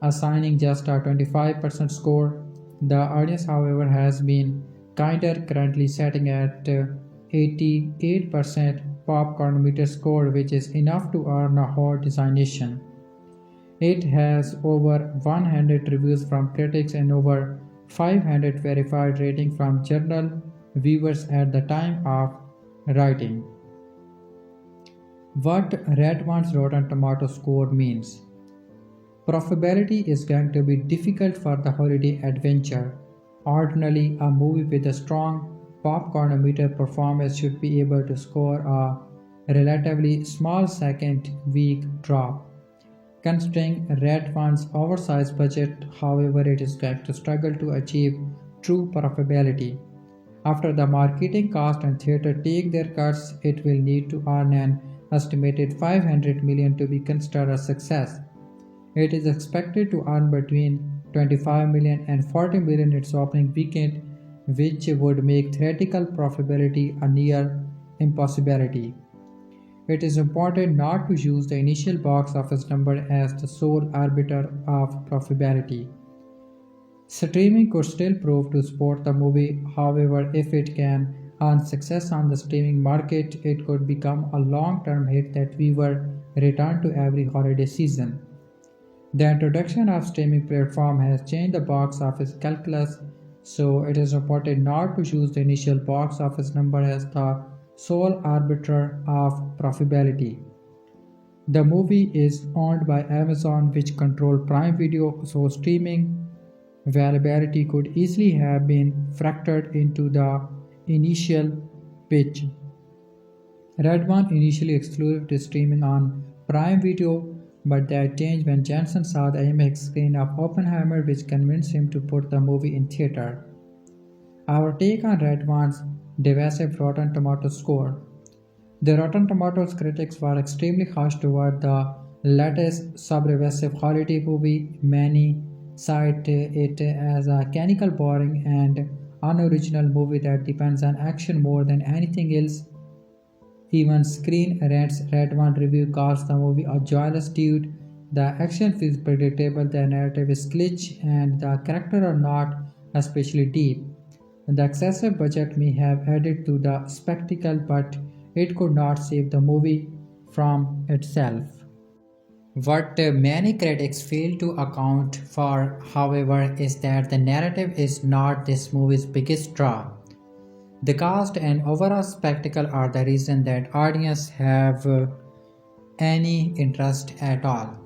assigning just a 25% score. The audience, however, has been kinder, currently setting at 88% popcorn meter score, which is enough to earn a hot designation. It has over 100 reviews from critics and over 500 verified ratings from journal viewers at the time of writing. What Red One's Rotten Tomato score means. Profitability is going to be difficult for the holiday adventure. Ordinarily, a movie with a strong popcorn meter performance should be able to score a relatively small second week drop. Considering Red One's oversized budget, however, it is going to struggle to achieve true profitability. After the marketing cost and theater take their cuts, it will need to earn an estimated $500 million to be considered a success. It is expected to earn between $25 million and $40 million its opening weekend, which would make theatrical profitability a near impossibility. It is important not to use the initial box office number as the sole arbiter of profitability. Streaming could still prove to support the movie. However, if it can earn success on the streaming market, it could become a long-term hit that viewers return to every holiday season. The introduction of streaming platform has changed the box office calculus, so it is important not to use the initial box office number as the sole arbiter of profitability. The movie is owned by Amazon, which control Prime Video, so streaming availability could easily have been factored into the initial pitch. Red One initially excluded streaming on Prime Video, but that changed when Johnson saw the IMAX screen of Oppenheimer, which convinced him to put the movie in theater. Our take on Red One's divisive Rotten Tomatoes score. The Rotten Tomatoes critics were extremely harsh toward the latest subversive holiday movie. Many cite it as a cynical, boring, and unoriginal movie that depends on action more than anything else. Even Screen Rant's Red One review calls the movie a joyless dude. The action feels predictable, the narrative is glitch, and the characters are not especially deep. The excessive budget may have added to the spectacle, but it could not save the movie from itself. What many critics fail to account for, however, is that the narrative is not this movie's biggest draw. The cast and overall spectacle are the reason that audiences have any interest at all.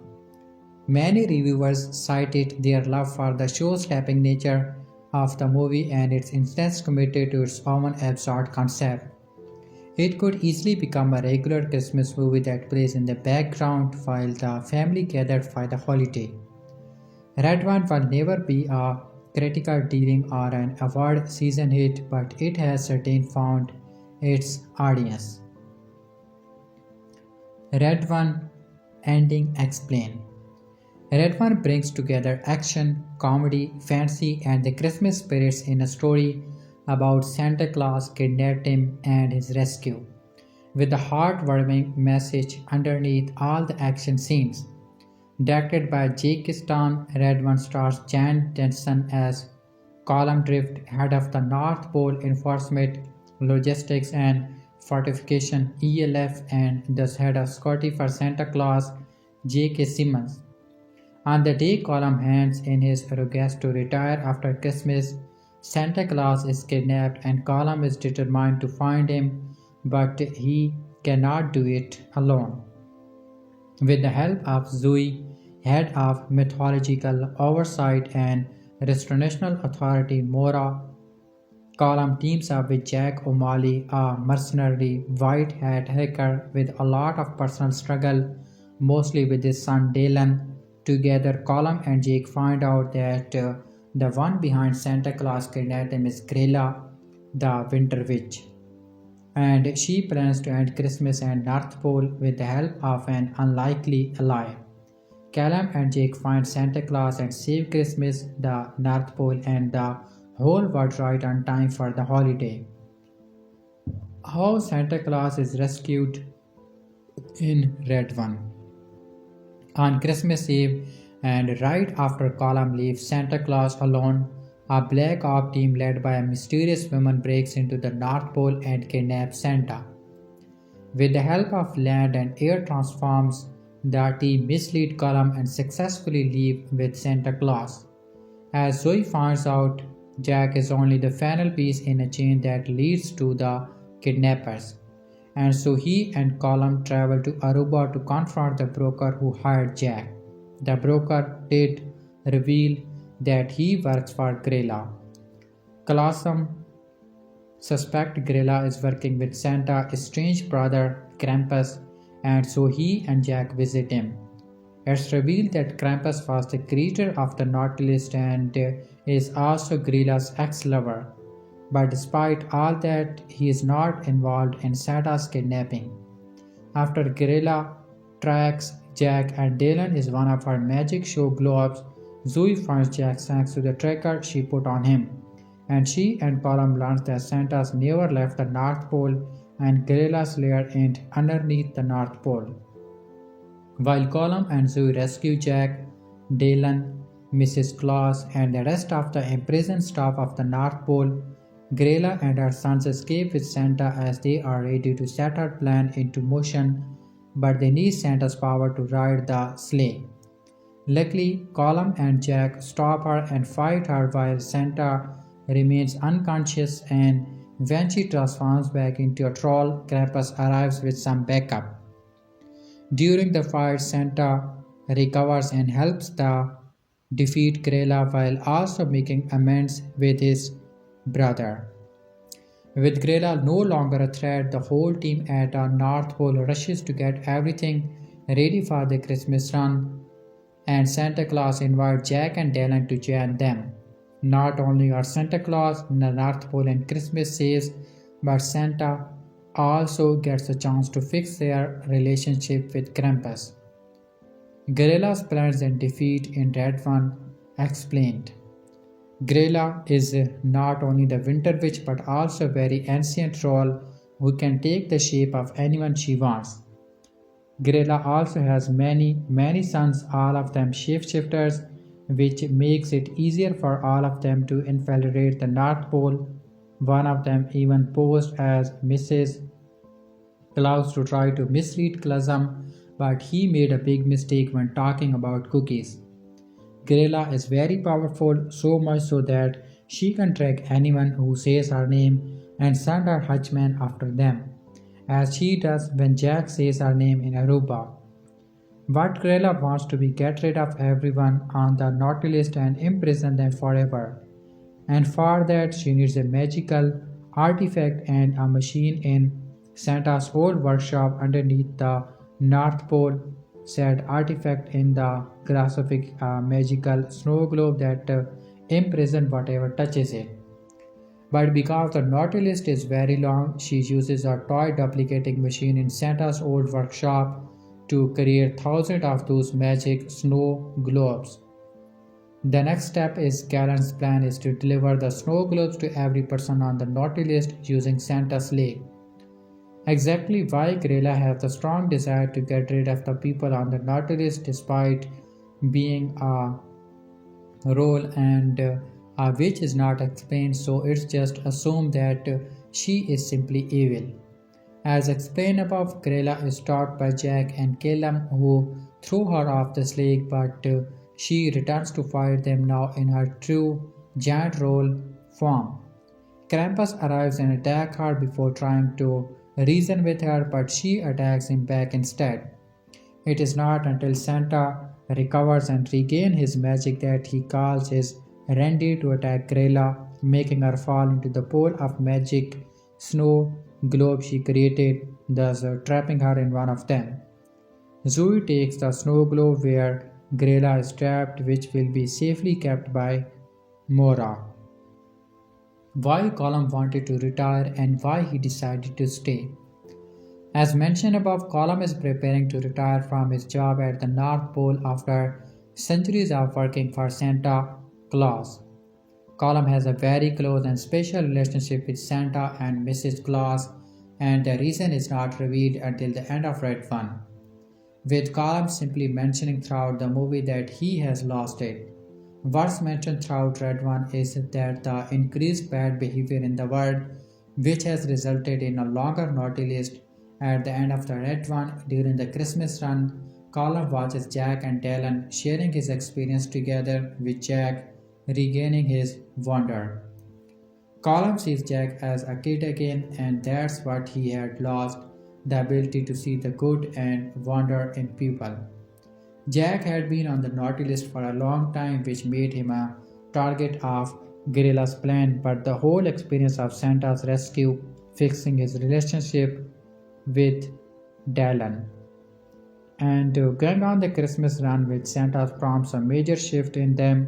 Many reviewers cited their love for the show-stopping nature of the movie and its intense commitment to its own absurd concept. It could easily become a regular Christmas movie that plays in the background while the family gathered for the holiday. Red One will never be a critical darling or an award season hit, but it has certainly found its audience. Red One ending explain. Red One brings together action, comedy, fantasy, and the Christmas spirits in a story about Santa Claus kidnapped him and his rescue, with the heartwarming message underneath all the action scenes. Directed by Kasdan, Red One stars Jan Denson as Column Drift, head of the North Pole Enforcement, Logistics and Fortification (ELF), and thus head of security for Santa Claus, J.K. Simmons. On the day Column hands in his request to retire after Christmas, Santa Claus is kidnapped and Column is determined to find him, but he cannot do it alone. With the help of Zoe, head of Mythological Oversight and Restorational Authority Mora, Column teams up with Jack O'Malley, a mercenary white hat hacker with a lot of personal struggle, mostly with his son Dalen. Together, Column and Jake find out that the one behind Santa Claus kidnapping is Grella, the Winter Witch, and she plans to end Christmas at North Pole with the help of an unlikely ally. Callum and Jake find Santa Claus and save Christmas, the North Pole, and the whole world right on time for the holiday. How Santa Claus is rescued in Red One. On Christmas Eve, and right after Column leaves Santa Claus alone, a Black Ops team led by a mysterious woman breaks into the North Pole and kidnaps Santa. With the help of land and air transforms, the team mislead Column and successfully leave with Santa Claus. As Zoe finds out, Jack is only the final piece in a chain that leads to the kidnappers, and so he and Column travel to Aruba to confront the broker who hired Jack. The broker did reveal that he works for Grella. Colosseum suspects Grella is working with Santa's strange brother Krampus, and so he and Jack visit him. It's revealed that Krampus was the creator of the Nautilus and is also Grella's ex-lover. But despite all that, he is not involved in Santa's kidnapping. After Grella tracks Jack and Dalen is one of her magic show globes, Zoe finds Jack thanks to the tracker she put on him, and she and Column learns that Santa's never left the North Pole and Grella's lair is underneath the North Pole. While Column and Zoe rescue Jack, Dalen, Mrs. Claus, and the rest of the imprisoned staff of the North Pole, Grella and her sons escape with Santa as they are ready to set her plan into motion, but they need Santa's power to ride the sleigh. Luckily, Column and Jack stop her and fight her while Santa remains unconscious, and when she transforms back into a troll, Krampus arrives with some backup. During the fight, Santa recovers and helps the defeat Grella while also making amends with his brother. With Grella no longer a threat, the whole team at the North Pole rushes to get everything ready for the Christmas run, and Santa Claus invites Jack and Dalen to join them. Not only are Santa Claus, the North Pole, and Christmas saves, but Santa also gets a chance to fix their relationship with Krampus. Grella's plans and defeat in Red One explained. Grella is not only the Winter Witch but also a very ancient troll who can take the shape of anyone she wants. Grella also has many sons, all of them shapeshifters, which makes it easier for all of them to infiltrate the North Pole. One of them even posed as Mrs. Claus to try to mislead Klasm, but he made a big mistake when talking about cookies. Grella is very powerful, so much so that she can track anyone who says her name and send her henchmen after them, as she does when Jack says her name in Aruba. What Grella wants to be get rid of everyone on the Nautilus and imprison them forever, and for that she needs a magical artifact and a machine in Santa's old workshop underneath the North Pole. said artifact in the graphic magical snow globe that imprisons whatever touches it. But because the naughty list is very long, she uses a toy duplicating machine in Santa's old workshop to create thousands of those magic snow globes. The next step is Callan's plan is to deliver the snow globes to every person on the naughty list using Santa's sleigh. Exactly why Grela has the strong desire to get rid of the people on the naughty list despite being a role and a witch is not explained, so it's just assumed that she is simply evil. As explained above, Grela is taught by Jack and Callum who threw her off the sleigh, but she returns to fight them now in her true giant role form. Krampus arrives and attacks her before trying to reason with her, but she attacks him back instead. It is not until Santa recovers and regains his magic that he calls his Randy to attack Grela, making her fall into the pool of magic snow globe she created, thus trapping her in one of them. Zoe takes the snow globe where Grela is trapped, which will be safely kept by Mora. Why Colum wanted to retire and why he decided to stay. As mentioned above, Colum is preparing to retire from his job at the North Pole after centuries of working for Santa Claus. Colum has a very close and special relationship with Santa and Mrs. Claus, and the reason is not revealed until the end of Red 1, with Colum simply mentioning throughout the movie that he has lost it. What's mentioned throughout Red 1 is that the increased bad behavior in the world, which has resulted in a longer naughty list. At the end of the Red 1, during the Christmas run, Colum watches Jack and Talon sharing his experience together, with Jack regaining his wonder. Colum sees Jack as a kid again, and that's what he had lost, the ability to see the good and wonder in people. Jack had been on the naughty list for a long time, which made him a target of Grela's plan, but the whole experience of Santa's rescue, fixing his relationship with Dallin, and going on the Christmas run with Santa prompts a major shift in them.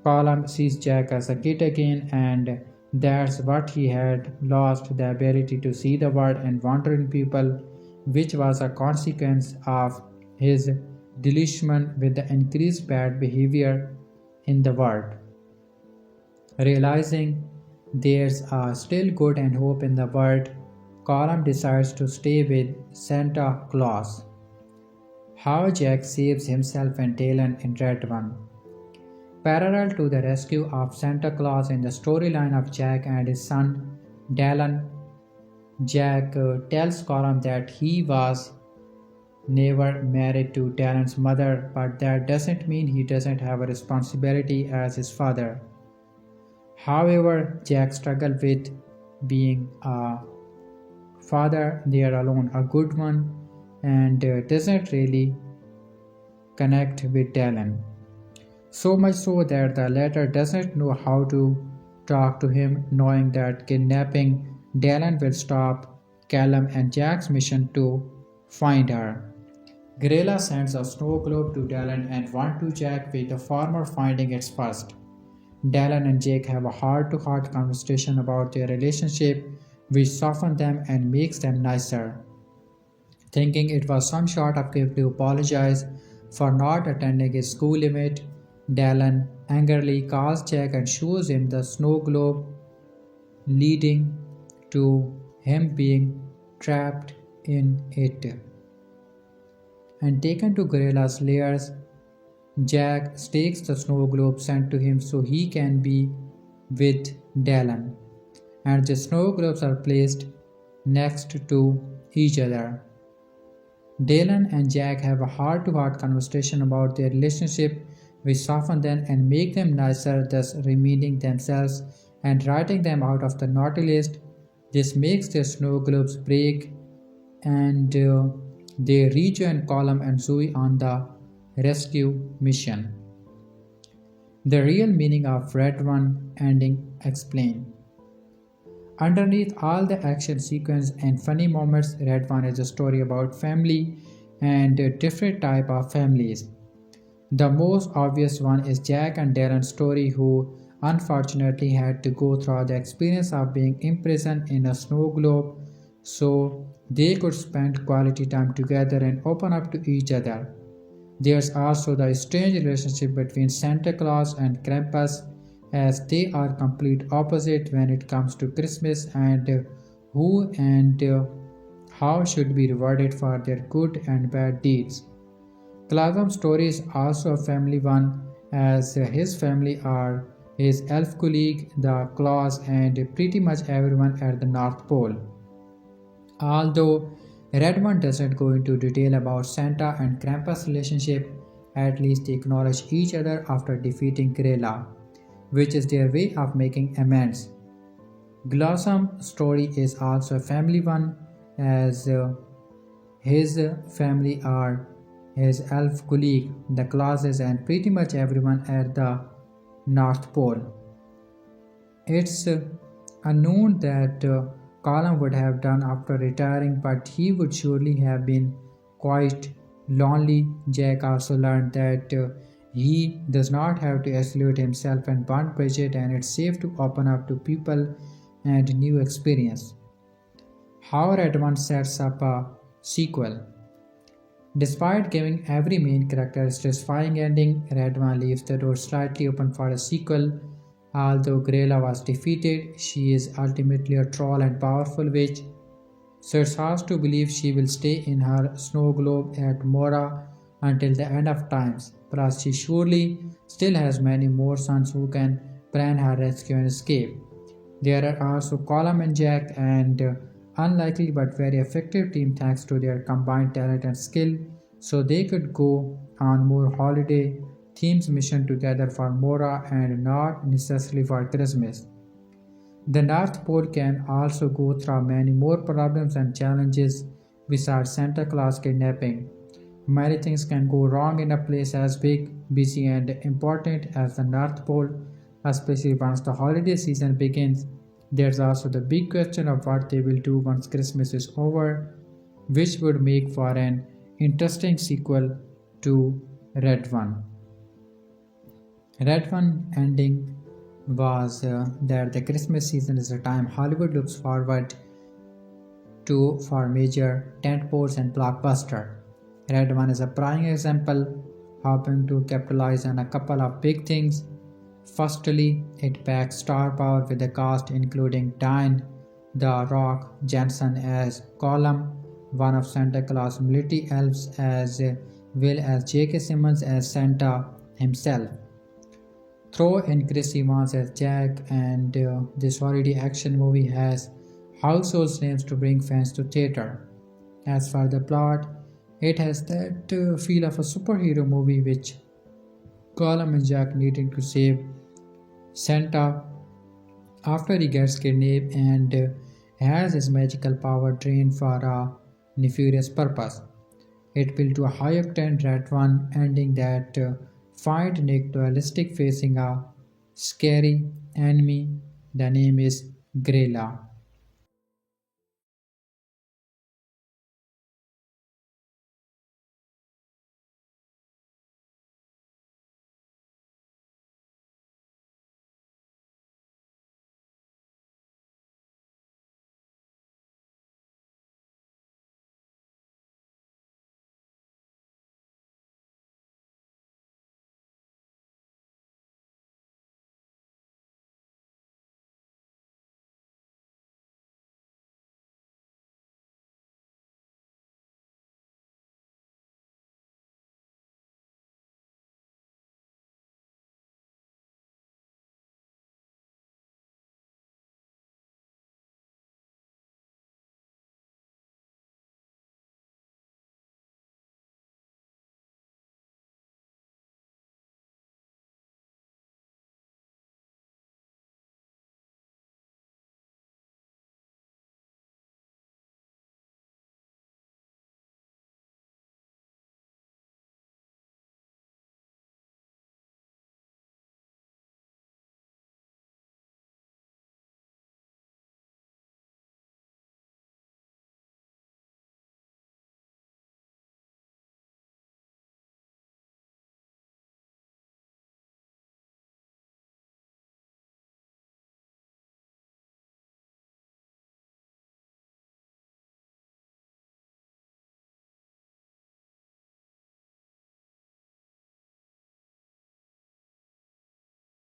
Colum sees Jack as a kid again, and that's what he had lost, the ability to see the world and wonder in people, which was a consequence of his delusion with the increased bad behavior in the world. Realizing there's still good and hope in the world, Colum decides to stay with Santa Claus. How Jack saves himself and Talon in Red 1. Parallel to the rescue of Santa Claus in the storyline of Jack and his son Dallin, Jack tells Colum that he was never married to Dallin's mother, but that doesn't mean he doesn't have a responsibility as his father. However, Jack struggles with being a father there alone, a good one, and doesn't really connect with Dallin. So much so that the latter doesn't know how to talk to him, knowing that kidnapping Dallin will stop Callum and Jack's mission to find her. Grela sends a snow globe to Dallin and one to Jack, with the former finding it first. Dallin and Jake have a heart-to-heart conversation about their relationship, which softens them and makes them nicer. Thinking it was some sort of gift to apologize for not attending his school event, Dallin angrily calls Jack and shows him the snow globe, leading to him being trapped in it. And taken to Grela's lairs, Jack takes the snow globe sent to him so he can be with Dallin, and the snow globes are placed next to each other. Dallin and Jack have a heart-to-heart conversation about their relationship, which softens them and make them nicer, thus redeeming themselves and writing them out of the naughty list. This makes their snow globes break, and they rejoin Colum and Zoe on the rescue mission. The real meaning of Red 1 ending explained. Underneath all the action sequence and funny moments, Red 1 is a story about family and different type of families. The most obvious one is Jack and Darren's story, who unfortunately had to go through the experience of being imprisoned in a snow globe so they could spend quality time together and open up to each other. There's also the strange relationship between Santa Claus and Krampus, as they are complete opposite when it comes to Christmas and who and how should be rewarded for their good and bad deeds. Claus's story is also a family one, as his family are his elf colleague, the Claus, and pretty much everyone at the North Pole. Although Redmond doesn't go into detail about Santa and Krampus' relationship, at least they acknowledge each other after defeating Grela, which is their way of making amends. Glossom's story is also a family one, as his family are his elf colleague, the Clauses, and pretty much everyone at the North Pole. It's unknown that Colin would have done after retiring, but he would surely have been quite lonely. Jack also learned that he does not have to isolate himself and bond Bridget, and it's safe to open up to people and new experience. How Redmond sets up a sequel. Despite giving every main character a satisfying ending, Redmond leaves the door slightly open for a sequel. Although Grela was defeated, she is ultimately a troll and powerful witch, so it's hard to believe she will stay in her snow globe at Mora until the end of times. Plus, she surely still has many more sons who can plan her rescue and escape. There are also Colum and Jack, and unlikely but very effective team thanks to their combined talent and skill, so they could go on more holiday themes mission together for Mora and not necessarily for Christmas. The North Pole can also go through many more problems and challenges besides Santa Claus kidnapping. Many things can go wrong in a place as big, busy, and important as the North Pole, especially once the holiday season begins. There's also the big question of what they will do once Christmas is over, which would make for an interesting sequel to Red One. Red One ending was that the Christmas season is a time Hollywood looks forward to for major tentpoles and blockbuster. Red One is a prime example, hoping to capitalize on a couple of big things. Firstly, it packs star power with a cast including Dwayne "The Rock" Johnson as Colum, one of Santa Claus' military elves, as well as J.K. Simmons as Santa himself. Throw in Chris Evans as Jack, and this holiday action movie has household names to bring fans to theater. As for the plot, it has that feel of a superhero movie, which Colum and Jack needing to save Santa after he gets kidnapped and has his magical power drained for a nefarious purpose. It built to a high-octane Red One ending that find Nick dualistic facing a scary enemy. The name is Grela.